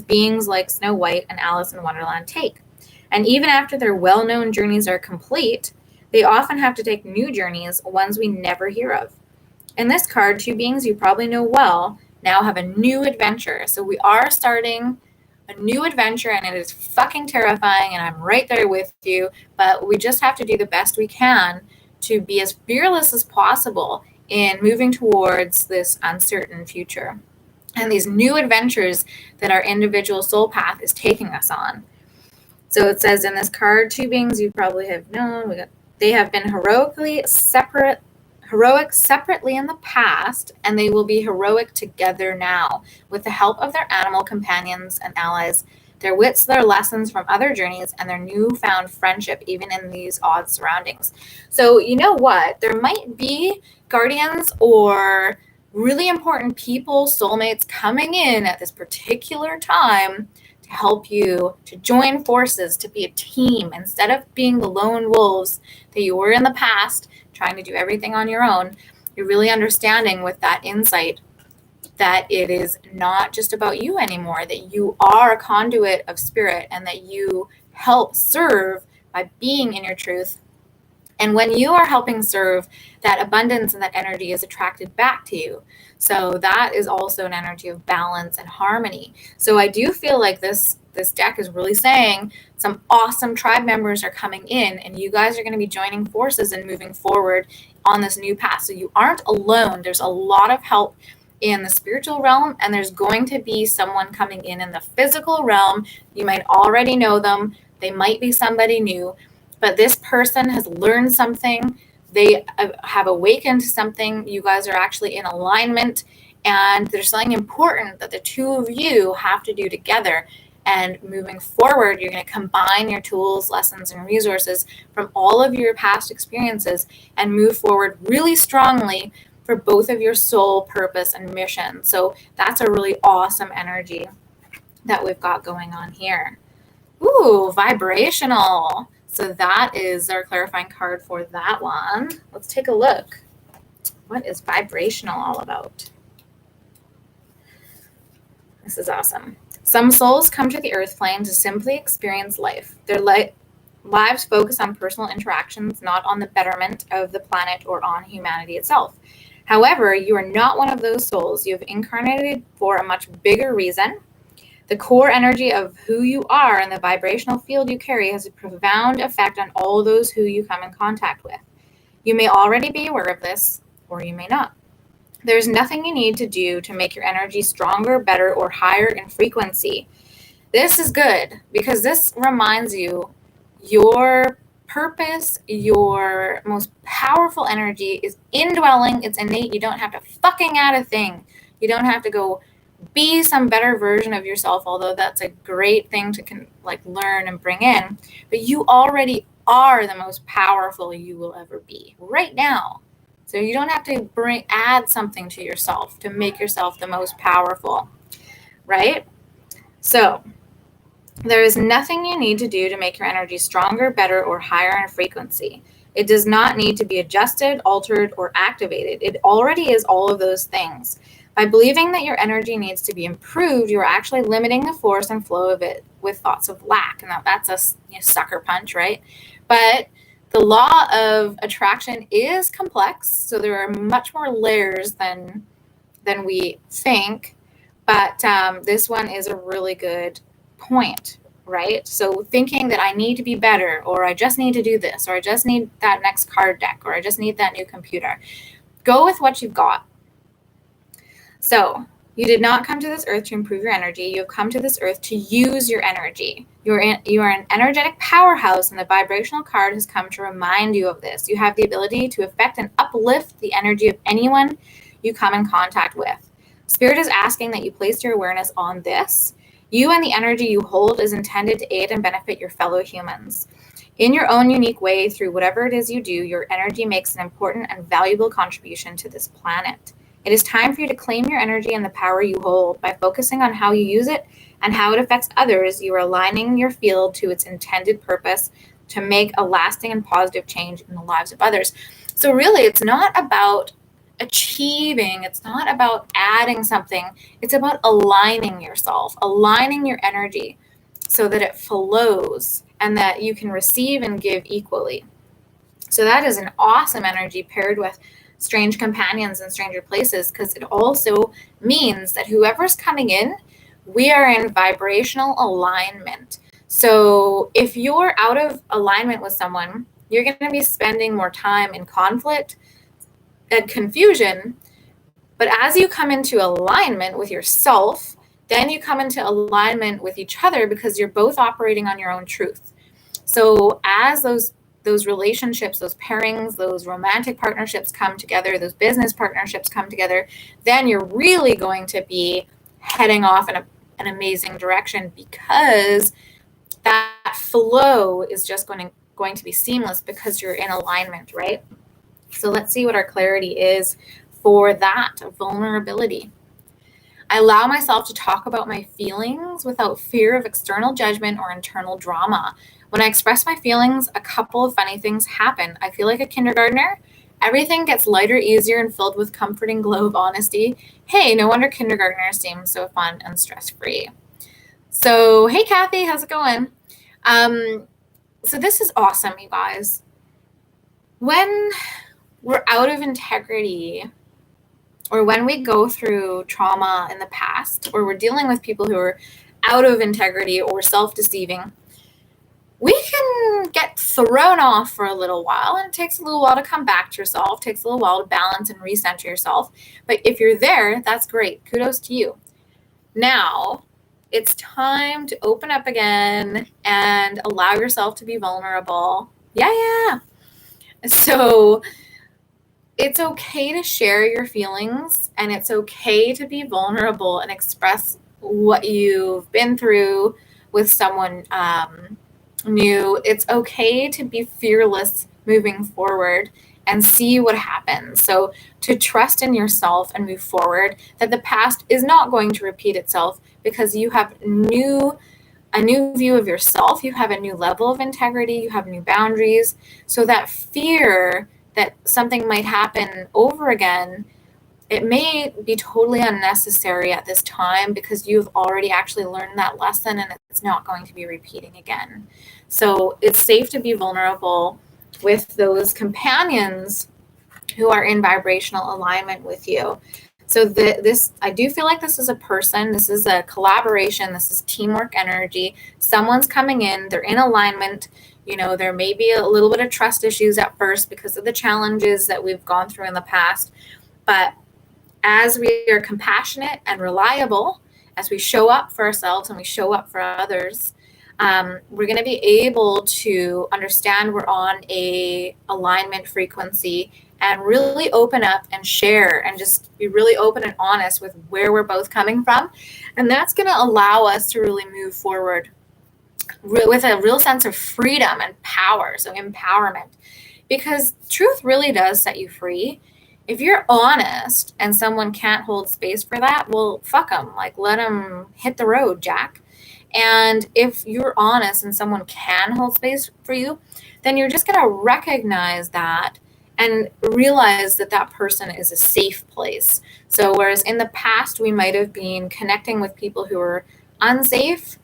beings like Snow White and Alice in Wonderland take. And even after their well-known journeys are complete, they often have to take new journeys, ones we never hear of. In this card, two beings you probably know well now have a new adventure. So we are starting a new adventure, and it is fucking terrifying, and I'm right there with you, but we just have to do the best we can to be as fearless as possible in moving towards this uncertain future and these new adventures that our individual soul path is taking us on. So it says in this card, two beings you probably have known, they have been heroic separately in the past, and they will be heroic together now with the help of their animal companions and allies, their wits, their lessons from other journeys, and their newfound friendship, even in these odd surroundings. So you know what? There might be guardians or really important people, soulmates coming in at this particular time to help you to join forces, to be a team instead of being the lone wolves that you were in the past, trying to do everything on your own. You're really understanding with that insight that it is not just about you anymore, that you are a conduit of spirit and that you help serve by being in your truth. And when you are helping serve, that abundance and that energy is attracted back to you. So that is also an energy of balance and harmony. So I do feel like this deck is really saying some awesome tribe members are coming in, and you guys are going to be joining forces and moving forward on this new path. So you aren't alone. There's a lot of help in the spiritual realm, and there's going to be someone coming in the physical realm. You might already know them. They might be somebody new, but this person has learned something. They have awakened to something. You guys are actually in alignment, and there's something important that the two of you have to do together. And moving forward, you're going to combine your tools, lessons, and resources from all of your past experiences and move forward really strongly for both of your soul purpose and mission. So that's a really awesome energy that we've got going on here. Ooh, vibrational. So that is our clarifying card for that one. Let's take a look. What is vibrational all about? This is awesome. Some souls come to the earth plane to simply experience life. Their lives focus on personal interactions, not on the betterment of the planet or on humanity itself. However, you are not one of those souls. You have incarnated for a much bigger reason. The core energy of who you are and the vibrational field you carry has a profound effect on all those who you come in contact with. You may already be aware of this, or you may not. There's nothing you need to do to make your energy stronger, better, or higher in frequency. This is good because this reminds you your purpose, your most powerful energy is indwelling. It's innate. You don't have to fucking add a thing. You don't have to go be some better version of yourself, although that's a great thing to learn and bring in. But you already are the most powerful you will ever be right now. So you don't have to add something to yourself to make yourself the most powerful, right? So there is nothing you need to do to make your energy stronger, better, or higher in frequency. It does not need to be adjusted, altered, or activated. It already is all of those things. By believing that your energy needs to be improved, you're actually limiting the force and flow of it with thoughts of lack. And that's a sucker punch, right? But the law of attraction is complex, so there are much more layers than we think. But this one is a really good point. right? So thinking that I need to be better, or I just need to do this, or I just need that next card deck, or I just need that new computer. Go with what you've got. So you did not come to this earth to improve your energy. You have come to this earth to use your energy. You are an energetic powerhouse, and the vibrational card has come to remind you of this. You have the ability to affect and uplift the energy of anyone you come in contact with. Spirit is asking that you place your awareness on this. You and the energy you hold is intended to aid and benefit your fellow humans. In your own unique way, through whatever it is you do, your energy makes an important and valuable contribution to this planet. It is time for you to claim your energy and the power you hold. By focusing on how you use it and how it affects others, you are aligning your field to its intended purpose to make a lasting and positive change in the lives of others. So really, it's not about achieving, it's not about adding something, it's about aligning yourself, aligning your energy so that it flows and that you can receive and give equally. So that is an awesome energy paired with strange companions and stranger places, because it also means that whoever's coming in, we are in vibrational alignment. So if you're out of alignment with someone, you're going to be spending more time in conflict and confusion. But as you come into alignment with yourself, then you come into alignment with each other because you're both operating on your own truth. So as those relationships, those pairings, those romantic partnerships come together, those business partnerships come together, then you're really going to be heading off in an amazing direction, because that flow is just going to be seamless because you're in alignment, right? So let's see what our clarity is for that vulnerability. I allow myself to talk about my feelings without fear of external judgment or internal drama. When I express my feelings, a couple of funny things happen. I feel like a kindergartner. Everything gets lighter, easier, and filled with comforting glow of honesty. Hey, no wonder kindergartners seem so fun and stress-free. So, hey, Kathy, how's it going? So this is awesome, you guys. When we're out of integrity, or when we go through trauma in the past, or we're dealing with people who are out of integrity or self-deceiving, we can get thrown off for a little while, and it takes a little while to come back to yourself, it takes a little while to balance and recenter yourself. But if you're there, that's great. Kudos to you. Now, it's time to open up again and allow yourself to be vulnerable. Yeah. So it's okay to share your feelings, and it's okay to be vulnerable and express what you've been through with someone new. It's okay to be fearless moving forward and see what happens. So to trust in yourself and move forward, that the past is not going to repeat itself, because you have a new view of yourself, you have a new level of integrity, you have new boundaries. So that fear that something might happen over again, it may be totally unnecessary at this time, because you've already actually learned that lesson and it's not going to be repeating again. So it's safe to be vulnerable with those companions who are in vibrational alignment with you. So I do feel like this is a person, this is a collaboration, this is teamwork energy. Someone's coming in, they're in alignment. There may be a little bit of trust issues at first because of the challenges that we've gone through in the past. But as we are compassionate and reliable, as we show up for ourselves and we show up for others, we're going to be able to understand we're on a alignment frequency, and really open up and share and just be really open and honest with where we're both coming from. And that's going to allow us to really move forward with a real sense of freedom and power, so empowerment, because truth really does set you free. If you're honest and someone can't hold space for that, well, fuck them. Let them hit the road, Jack. And if you're honest and someone can hold space for you, then you're just going to recognize that and realize that that person is a safe place. So whereas in the past, we might have been connecting with people who were unsafe,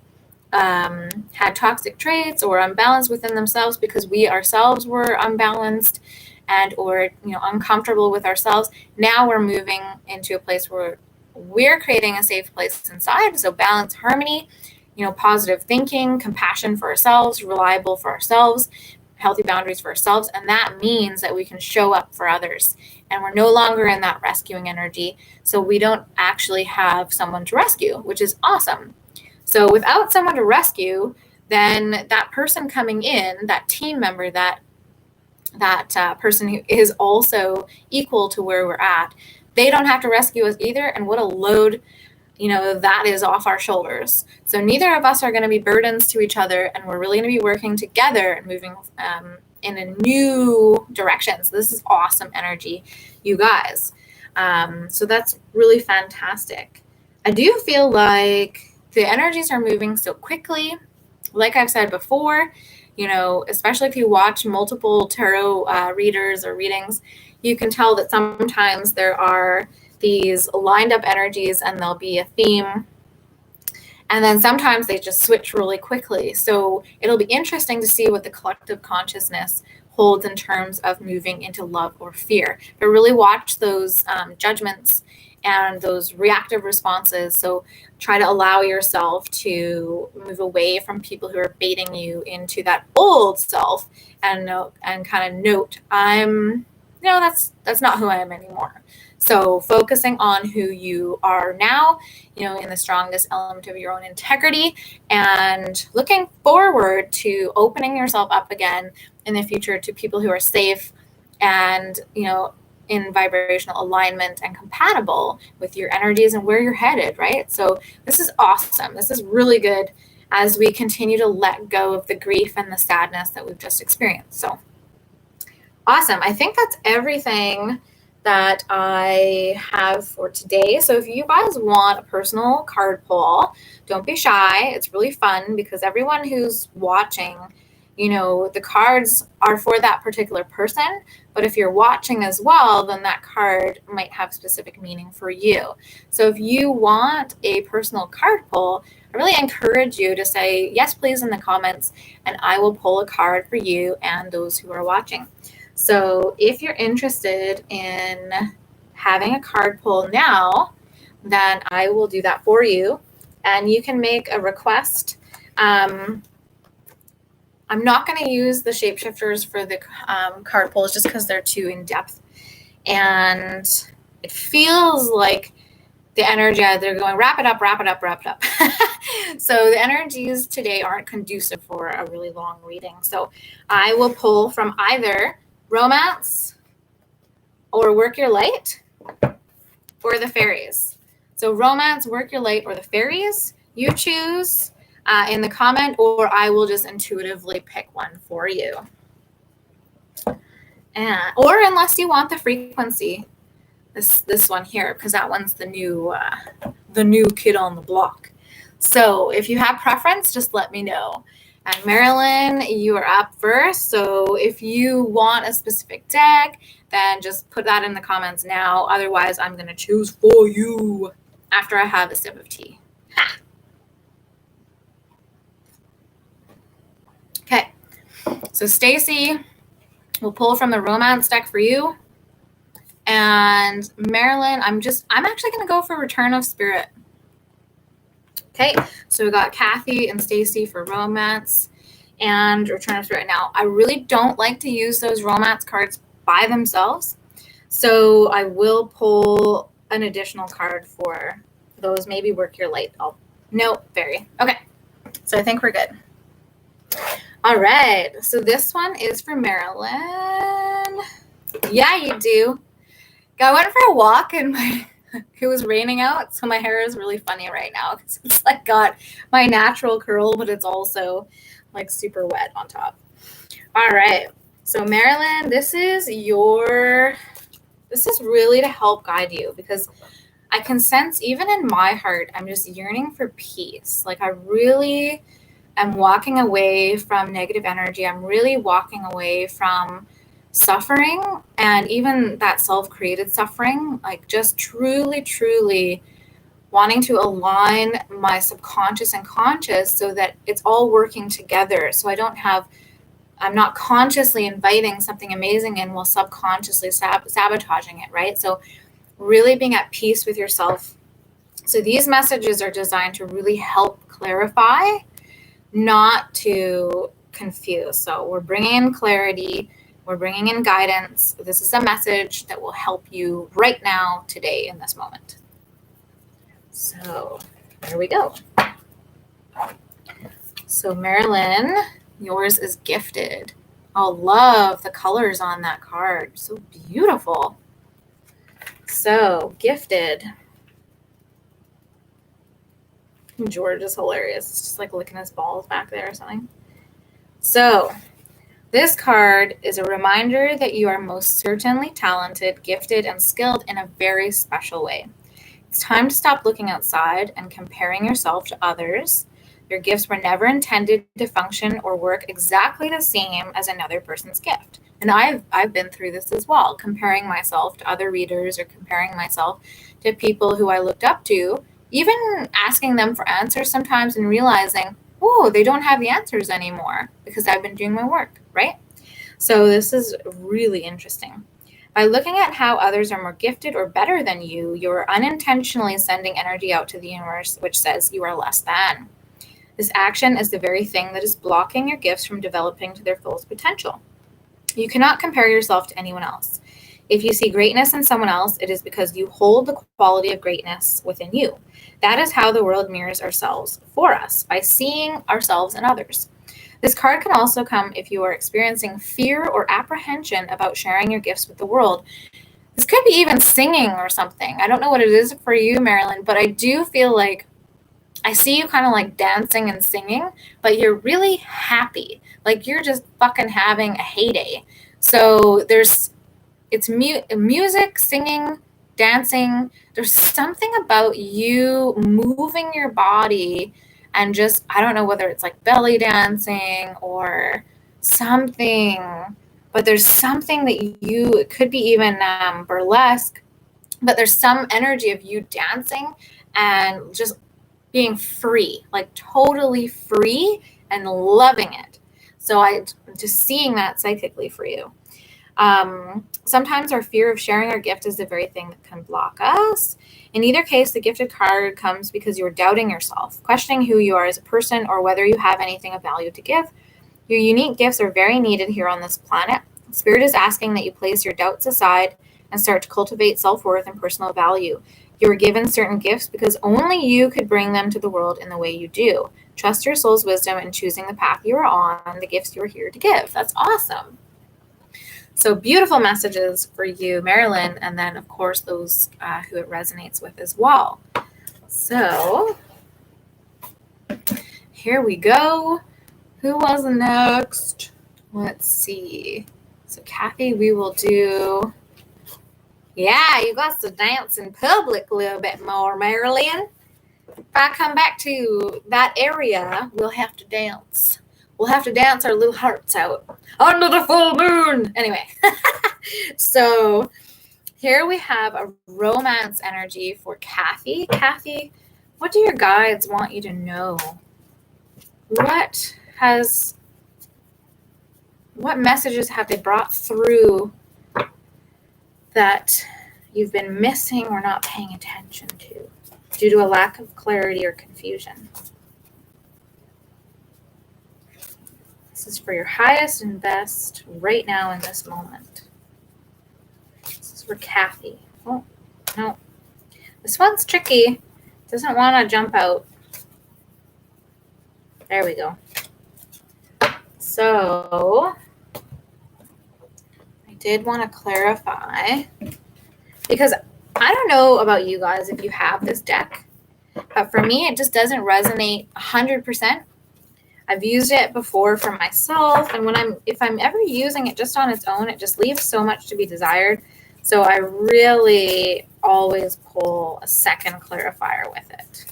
had toxic traits, or unbalanced within themselves because we ourselves were unbalanced and or uncomfortable with ourselves. Now we're moving into a place where we're creating a safe place inside. So balance, harmony. positive thinking, compassion for ourselves, reliable for ourselves, healthy boundaries for ourselves. And that means that we can show up for others. And we're no longer in that rescuing energy. So we don't actually have someone to rescue, which is awesome. So without someone to rescue, then that person coming in, that team member, that person who is also equal to where we're at, they don't have to rescue us either. And what a load, that is off our shoulders. So neither of us are going to be burdens to each other, and we're really going to be working together and moving in a new direction. So this is awesome energy, you guys. So that's really fantastic. I do feel like the energies are moving so quickly. Like I've said before, especially if you watch multiple tarot readers or readings, you can tell that sometimes there are these lined up energies and there'll be a theme. And then sometimes they just switch really quickly. So it'll be interesting to see what the collective consciousness holds in terms of moving into love or fear. But really watch those judgments and those reactive responses. So try to allow yourself to move away from people who are baiting you into that old self and kind of note, that's not who I am anymore. So focusing on who you are now, in the strongest element of your own integrity, and looking forward to opening yourself up again in the future to people who are safe and, in vibrational alignment and compatible with your energies and where you're headed, right? So this is awesome. This is really good as we continue to let go of the grief and the sadness that we've just experienced. So awesome. I think that's everything that I have for today. So if you guys want a personal card pull, don't be shy. It's really fun because everyone who's watching, the cards are for that particular person. But if you're watching as well, then that card might have specific meaning for you. So if you want a personal card pull, I really encourage you to say yes, please, in the comments, and I will pull a card for you and those who are watching. So if you're interested in having a card pull now, then I will do that for you. And you can make a request. I'm not going to use the shapeshifters for the card pulls just because they're too in-depth. And it feels like the energy, they're going, wrap it up, wrap it up, wrap it up. So the energies today aren't conducive for a really long reading. So I will pull from either romance or work your light or the fairies. So romance, work your light, or the fairies, you choose in the comment, or I will just intuitively pick one for you. Or unless you want the frequency, this one here, because that one's the new kid on the block. So if you have preference, just let me know. And Marilyn, you are up first. So if you want a specific deck, then just put that in the comments now. Otherwise, I'm going to choose for you after I have a sip of tea. Ha! Okay. So Stacy will pull from the romance deck for you. And Marilyn, I'm actually going to go for Return of Spirit. Okay, so we got Kathy and Stacy for romance and Return of Spirit. Now, I really don't like to use those romance cards by themselves, so I will pull an additional card for those. Maybe work your light. No, fairy. Okay, so I think we're good. All right, so this one is for Marilyn. Yeah, you do. I went for a walk and it was raining out, so my hair is really funny right now because it's like got my natural curl, but it's also like super wet on top. All right, so Marilyn, this is really to help guide you, because I can sense even in my heart, I'm just yearning for peace. Like I really am walking away from negative energy. I'm really walking away from suffering, and even that self-created suffering, like just truly wanting to align my subconscious and conscious so that it's all working together. So I'm not consciously inviting something amazing in while subconsciously sabotaging it, right? So really being at peace with yourself So these messages are designed to really help clarify, not to confuse. So we're bringing in clarity, we're bringing in guidance. This is a message that will help you right now, today, in this moment. So there we go. So Marilyn, yours is gifted. I love the colors on that card. So beautiful. So gifted. George is hilarious. It's just like licking his balls back there or something. So this card is a reminder that you are most certainly talented, gifted, and skilled in a very special way. It's time to stop looking outside and comparing yourself to others. Your gifts were never intended to function or work exactly the same as another person's gift. And I've been through this as well, comparing myself to other readers or comparing myself to people who I looked up to, even asking them for answers sometimes and realizing, oh, they don't have the answers anymore because I've been doing my work, right? So this is really interesting. By looking at how others are more gifted or better than you, you're unintentionally sending energy out to the universe, which says you are less than. This action is the very thing that is blocking your gifts from developing to their fullest potential. You cannot compare yourself to anyone else. If you see greatness in someone else, it is because you hold the quality of greatness within you. That is how the world mirrors ourselves for us, by seeing ourselves in others. This card can also come if you are experiencing fear or apprehension about sharing your gifts with the world. This could be even singing or something. I don't know what it is for you, Marilyn, but I do feel like I see you kind of like dancing and singing, but you're really happy. Like you're just fucking having a heyday. So it's music, singing, dancing. There's something about you moving your body and just, I don't know whether it's like belly dancing or something, but there's something that it could be even burlesque, but there's some energy of you dancing and just being free, like totally free and loving it. So I'm just seeing that psychically for you. Sometimes our fear of sharing our gift is the very thing that can block us. In either case, the gifted card comes because you're doubting yourself, questioning who you are as a person or whether you have anything of value to give. Your unique gifts are very needed here on this planet. Spirit is asking that you place your doubts aside and start to cultivate self-worth and personal value. You were given certain gifts because only you could bring them to the world in the way you do. Trust your soul's wisdom in choosing the path you are on, the gifts you are here to give. That's awesome. So beautiful messages for you, Marilyn, and then, of course, those who it resonates with as well. So here we go. Who was next? Let's see. So Kathy, we will do... Yeah, you got to dance in public a little bit more, Marilyn. If I come back to that area, we'll have to dance. We'll have to dance our little hearts out under the full moon. Anyway, so here we have a romance energy for Kathy. Kathy, what do your guides want you to know? What messages have they brought through that you've been missing or not paying attention to due to a lack of clarity or confusion? This is for your highest and best right now in this moment. This is for Kathy. Oh, no. This one's tricky. Doesn't want to jump out. There we go. So I did want to clarify, because I don't know about you guys if you have this deck, but for me, it just doesn't resonate 100%. I've used it before for myself, and if I'm ever using it just on its own, it just leaves so much to be desired. So I really always pull a second clarifier with it.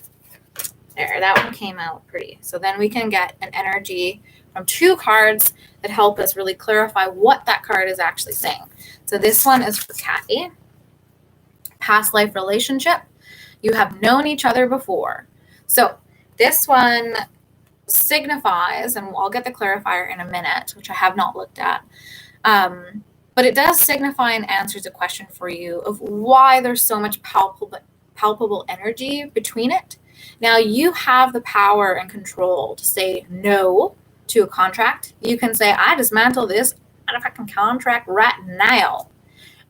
There, that one came out pretty. So then we can get an energy from 2 cards that help us really clarify what that card is actually saying. So this one is for Kathy. Past life relationship. You have known each other before. So this one signifies, and I'll get the clarifier in a minute, which I have not looked at, but it does signify and answers a question for you of why there's so much palpable palpable energy between it. Now you have the power and control to say no to a contract. You can say, I dismantle this fucking contract right now,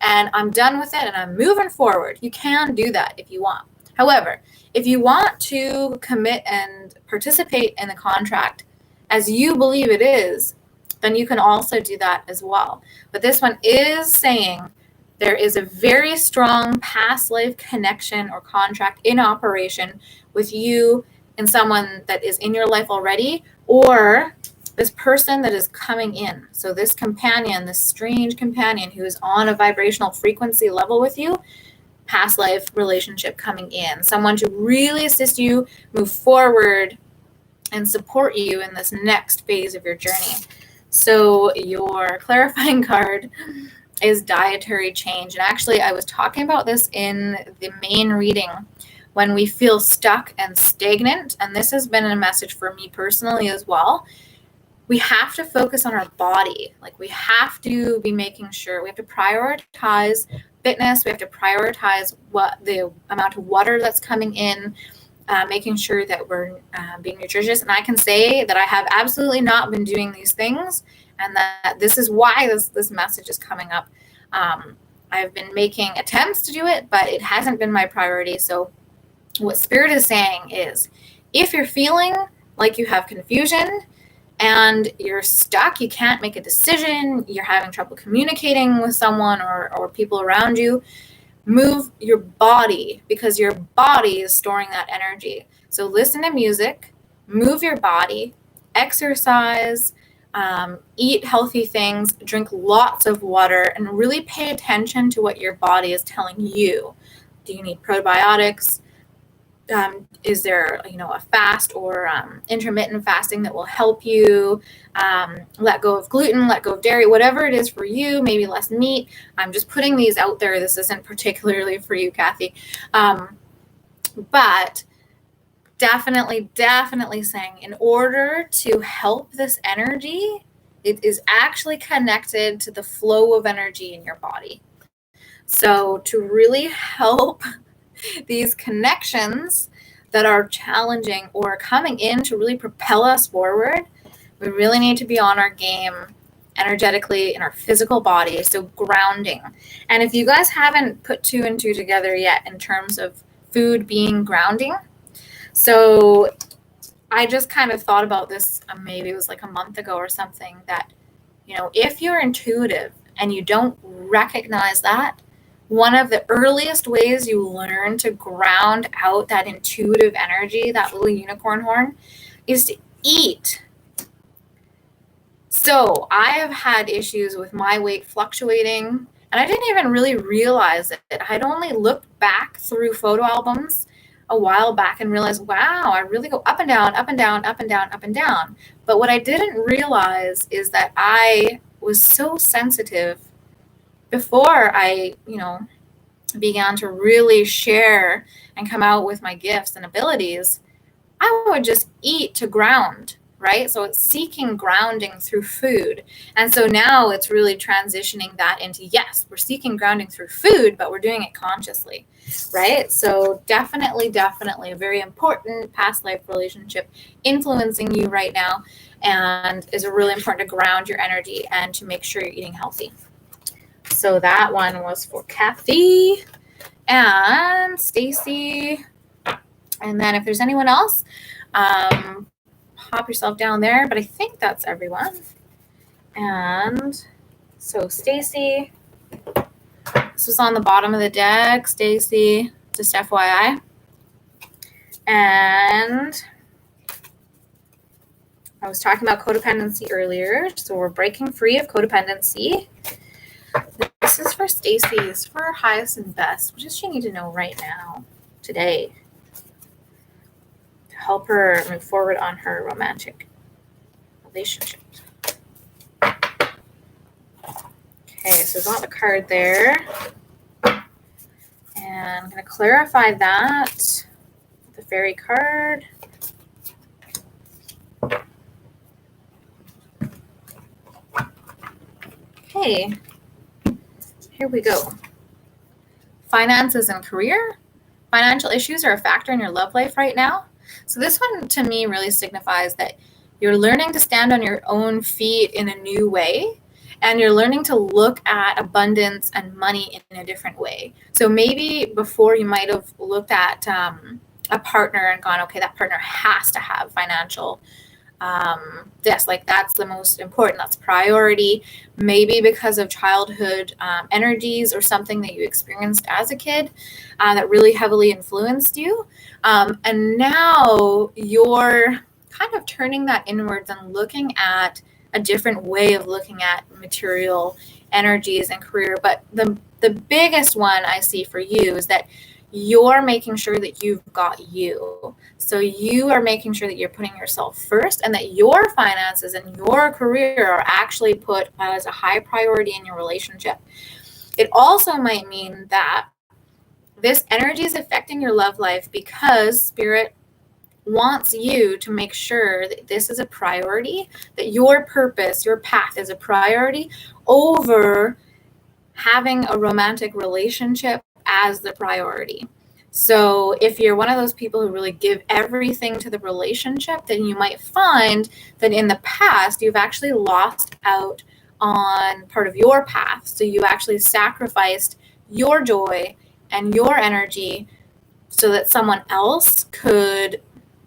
and I'm done with it and I'm moving forward. You can do that if you want. However, if you want to commit and participate in the contract as you believe it is, then you can also do that as well. But this one is saying there is a very strong past life connection or contract in operation with you and someone that is in your life already, or this person that is coming in. So this companion, this strange companion who is on a vibrational frequency level with you, past life relationship coming in, someone to really assist you move forward and support you in this next phase of your journey. So your clarifying card is dietary change. And actually, I was talking about this in the main reading when we feel stuck and stagnant. And this has been a message for me personally as well. We have to focus on our body. Like, we have to be making sure we have to prioritize fitness. We have to prioritize what the amount of water that's coming in, making sure that we're being nutritious. And I can say that I have absolutely not been doing these things, and that this is why this message is coming up. I've been making attempts to do it, but it hasn't been my priority. So what Spirit is saying is, if you're feeling like you have confusion and you're stuck, you can't make a decision, you're having trouble communicating with someone or people around you, move your body, because your body is storing that energy. So listen to music, move your body, exercise, eat healthy things, drink lots of water, and really pay attention to what your body is telling you. Do you need probiotics? Is there, a fast or intermittent fasting that will help you let go of gluten, let go of dairy, whatever it is for you, maybe less meat. I'm just putting these out there. This isn't particularly for you, Kathy. But definitely saying, in order to help this energy, it is actually connected to the flow of energy in your body. So to really help these connections that are challenging or coming in to really propel us forward, we really need to be on our game energetically in our physical body. So grounding. And if you guys haven't put two and two together yet in terms of food being grounding, so I just kind of thought about this, maybe it was like a month ago or something, that, if you're intuitive and you don't recognize that, one of the earliest ways you learn to ground out that intuitive energy, that little unicorn horn, is to eat. So I have had issues with my weight fluctuating, and I didn't even really realize it. I'd only looked back through photo albums a while back and realized, wow, I really go up and down, up and down, up and down, up and down. But what I didn't realize is that I was so sensitive before I, began to really share and come out with my gifts and abilities. I would just eat to ground, right? So it's seeking grounding through food. And so now it's really transitioning that into, yes, we're seeking grounding through food, but we're doing it consciously, right? So definitely a very important past life relationship influencing you right now, and is really important to ground your energy and to make sure you're eating healthy. So that one was for Kathy and Stacy. And then if there's anyone else, pop yourself down there. But I think that's everyone. And so Stacy, this was on the bottom of the deck. Stacy, just FYI. And I was talking about codependency earlier. So we're breaking free of codependency. This is for Stacy. It's for her highest and best. What does she need to know right now, today, to help her move forward on her romantic relationship? Okay, so there's not the card there. And I'm going to clarify that with the fairy card. Okay. Here we go. Finances and career. financial issues are a factor in your love life right now. So this one to me really signifies that you're learning to stand on your own feet in a new way, and you're learning to look at abundance and money in a different way. So maybe before you might have looked at a partner and gone, okay, that partner has to have financial this, like that's the most important, that's priority, maybe because of childhood energies or something that you experienced as a kid that really heavily influenced you. And now you're kind of turning that inwards and looking at a different way of looking at material energies and career. But the biggest one I see for you is that you're making sure that you've got you. So you are making sure that you're putting yourself first, and that your finances and your career are actually put as a high priority in your relationship. It also might mean that this energy is affecting your love life because Spirit wants you to make sure that this is a priority, that your purpose, your path is a priority over having a romantic relationship as the priority. So if you're one of those people who really give everything to the relationship, then you might find that in the past, you've actually lost out on part of your path. So you actually sacrificed your joy and your energy so that someone else could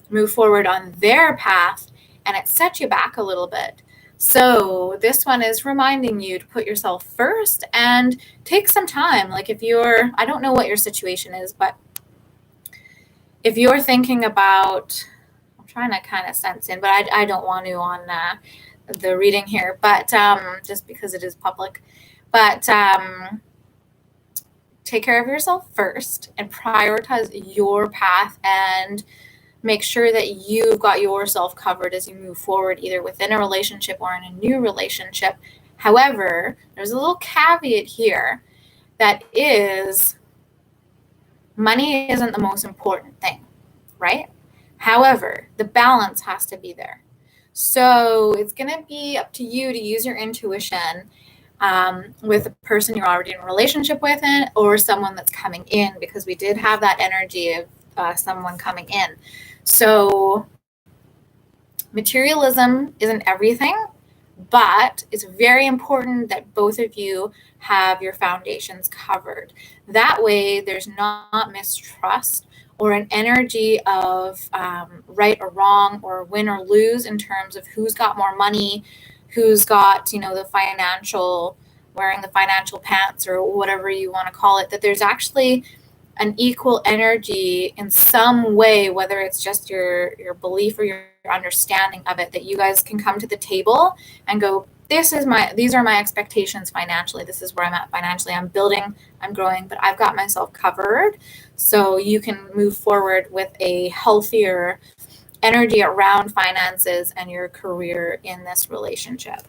move forward on their path, and it set you back a little bit. So this one is reminding you to put yourself first and take some time. Like if you're, I don't know what your situation is, but if you're thinking about, I'm trying to kind of sense in, but I don't want to on the reading here, but just because it is public, but take care of yourself first and prioritize your path and make sure that you've got yourself covered as you move forward, either within a relationship or in a new relationship. However, there's a little caveat here that is, money isn't the most important thing, right? However, the balance has to be there. So it's going to be up to you to use your intuition with a person you're already in a relationship with or someone that's coming in, because we did have that energy of someone coming in. So materialism isn't everything, but it's very important that both of you have your foundations covered. That way there's not mistrust or an energy of right or wrong or win or lose in terms of who's got more money, who's got, the financial, wearing the financial pants or whatever you want to call it, that there's actually an equal energy in some way, whether it's just your belief or your understanding of it, that you guys can come to the table and go, these are my expectations financially. This is where I'm at financially. I'm building, I'm growing, but I've got myself covered. So you can move forward with a healthier energy around finances and your career in this relationship.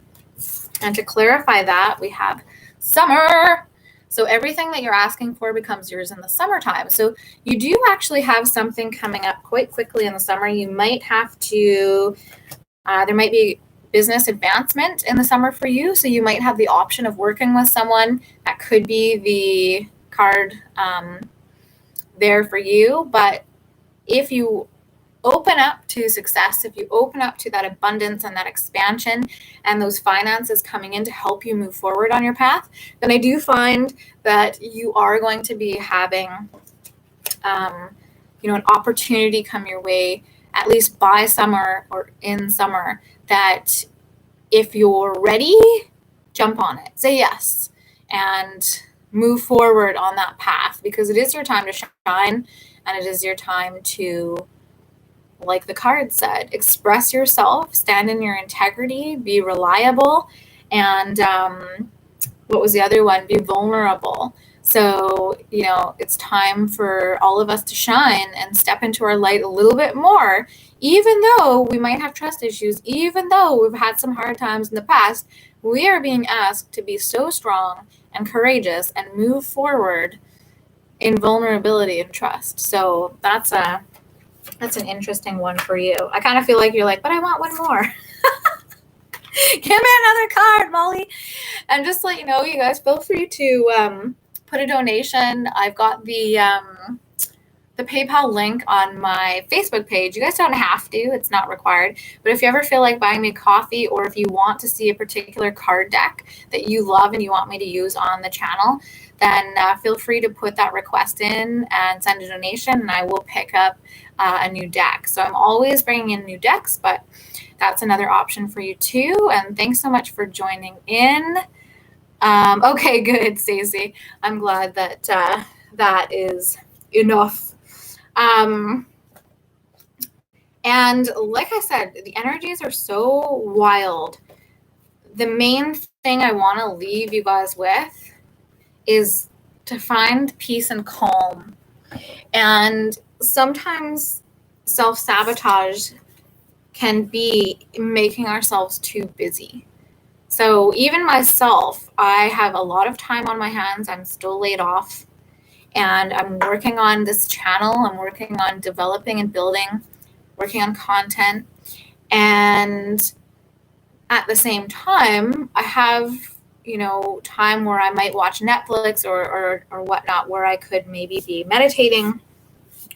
And to clarify that, we have summer. So everything that you're asking for becomes yours in the summertime. So you do actually have something coming up quite quickly in the summer. You might have to, there might be business advancement in the summer for you. So you might have the option of working with someone. That could be the card there for you. But if you open up to success, if you open up to that abundance and that expansion and those finances coming in to help you move forward on your path, then I do find that you are going to be having, an opportunity come your way, at least by summer or in summer, that if you're ready, jump on it, say yes, and move forward on that path, because it is your time to shine and it is your time to, like the card said, express yourself, stand in your integrity, be reliable, and what was the other one? Be vulnerable. So, it's time for all of us to shine and step into our light a little bit more, even though we might have trust issues, even though we've had some hard times in the past. We are being asked to be so strong and courageous and move forward in vulnerability and trust. So that's an interesting one for you. I kind of feel like you're like, but I want one more. Give me another card, Mollie. And just to let you know, you guys, feel free to put a donation. I've got the the PayPal link on my Facebook page. You guys don't have to, it's not required. But if you ever feel like buying me coffee, or if you want to see a particular card deck that you love and you want me to use on the channel, then feel free to put that request in and send a donation, and I will pick up a new deck. So I'm always bringing in new decks, but that's another option for you too. And thanks so much for joining in. Okay, good, Stacey. I'm glad that that is enough. And like I said, the energies are so wild. The main thing I want to leave you guys with is to find peace and calm. And sometimes self-sabotage can be making ourselves too busy. So even myself, I have a lot of time on my hands. I'm still laid off, and I'm working on this channel. I'm working on developing and building, working on content. And at the same time, I have, time where I might watch Netflix or whatnot, where I could maybe be meditating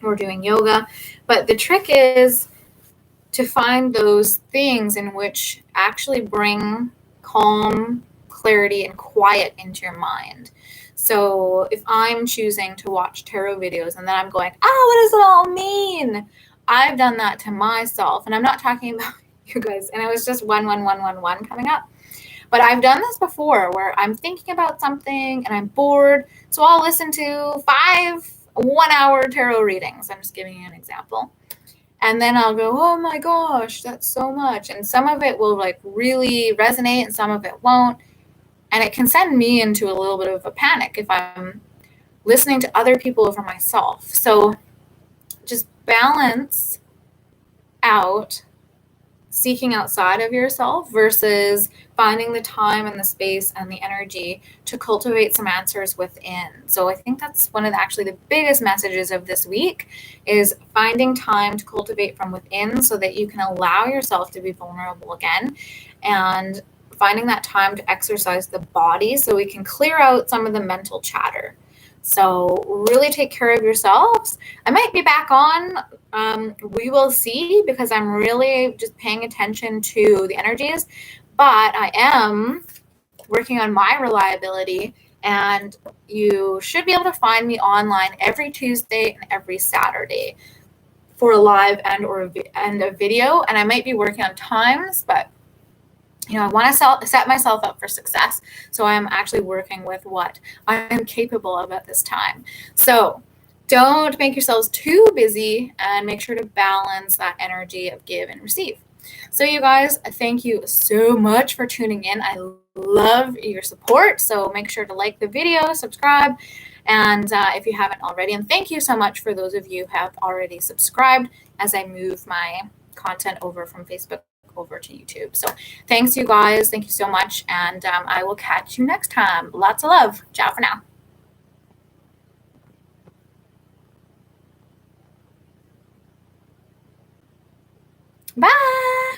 or doing yoga. But the trick is to find those things in which actually bring calm, clarity, and quiet into your mind. So if I'm choosing to watch tarot videos and then I'm going, what does it all mean? I've done that to myself. And I'm not talking about you guys. And it was just 11111 coming up. But I've done this before where I'm thinking about something and I'm bored. So I'll listen to 5 1-hour tarot readings. I'm just giving you an example. And then I'll go, oh my gosh, that's so much. And some of it will like really resonate and some of it won't. And it can send me into a little bit of a panic if I'm listening to other people over myself. So just balance out seeking outside of yourself versus finding the time and the space and the energy to cultivate some answers within. So I think that's one of the biggest messages of this week is finding time to cultivate from within so that you can allow yourself to be vulnerable again, and finding that time to exercise the body so we can clear out some of the mental chatter. So really take care of yourselves. I might be back on. We will see, because I'm really just paying attention to the energies. But I am working on my reliability, and you should be able to find me online every Tuesday and every Saturday for a live and a video. And I might be working on times, but I want to set myself up for success. So I'm actually working with what I'm capable of at this time. So don't make yourselves too busy, and make sure to balance that energy of give and receive. So you guys, thank you so much for tuning in. I love your support. So make sure to like the video, subscribe, and if you haven't already. And thank you so much for those of you who have already subscribed as I move my content over from Facebook over to YouTube. So thanks, you guys. Thank you so much. And I will catch you next time. Lots of love. Ciao for now. Bye.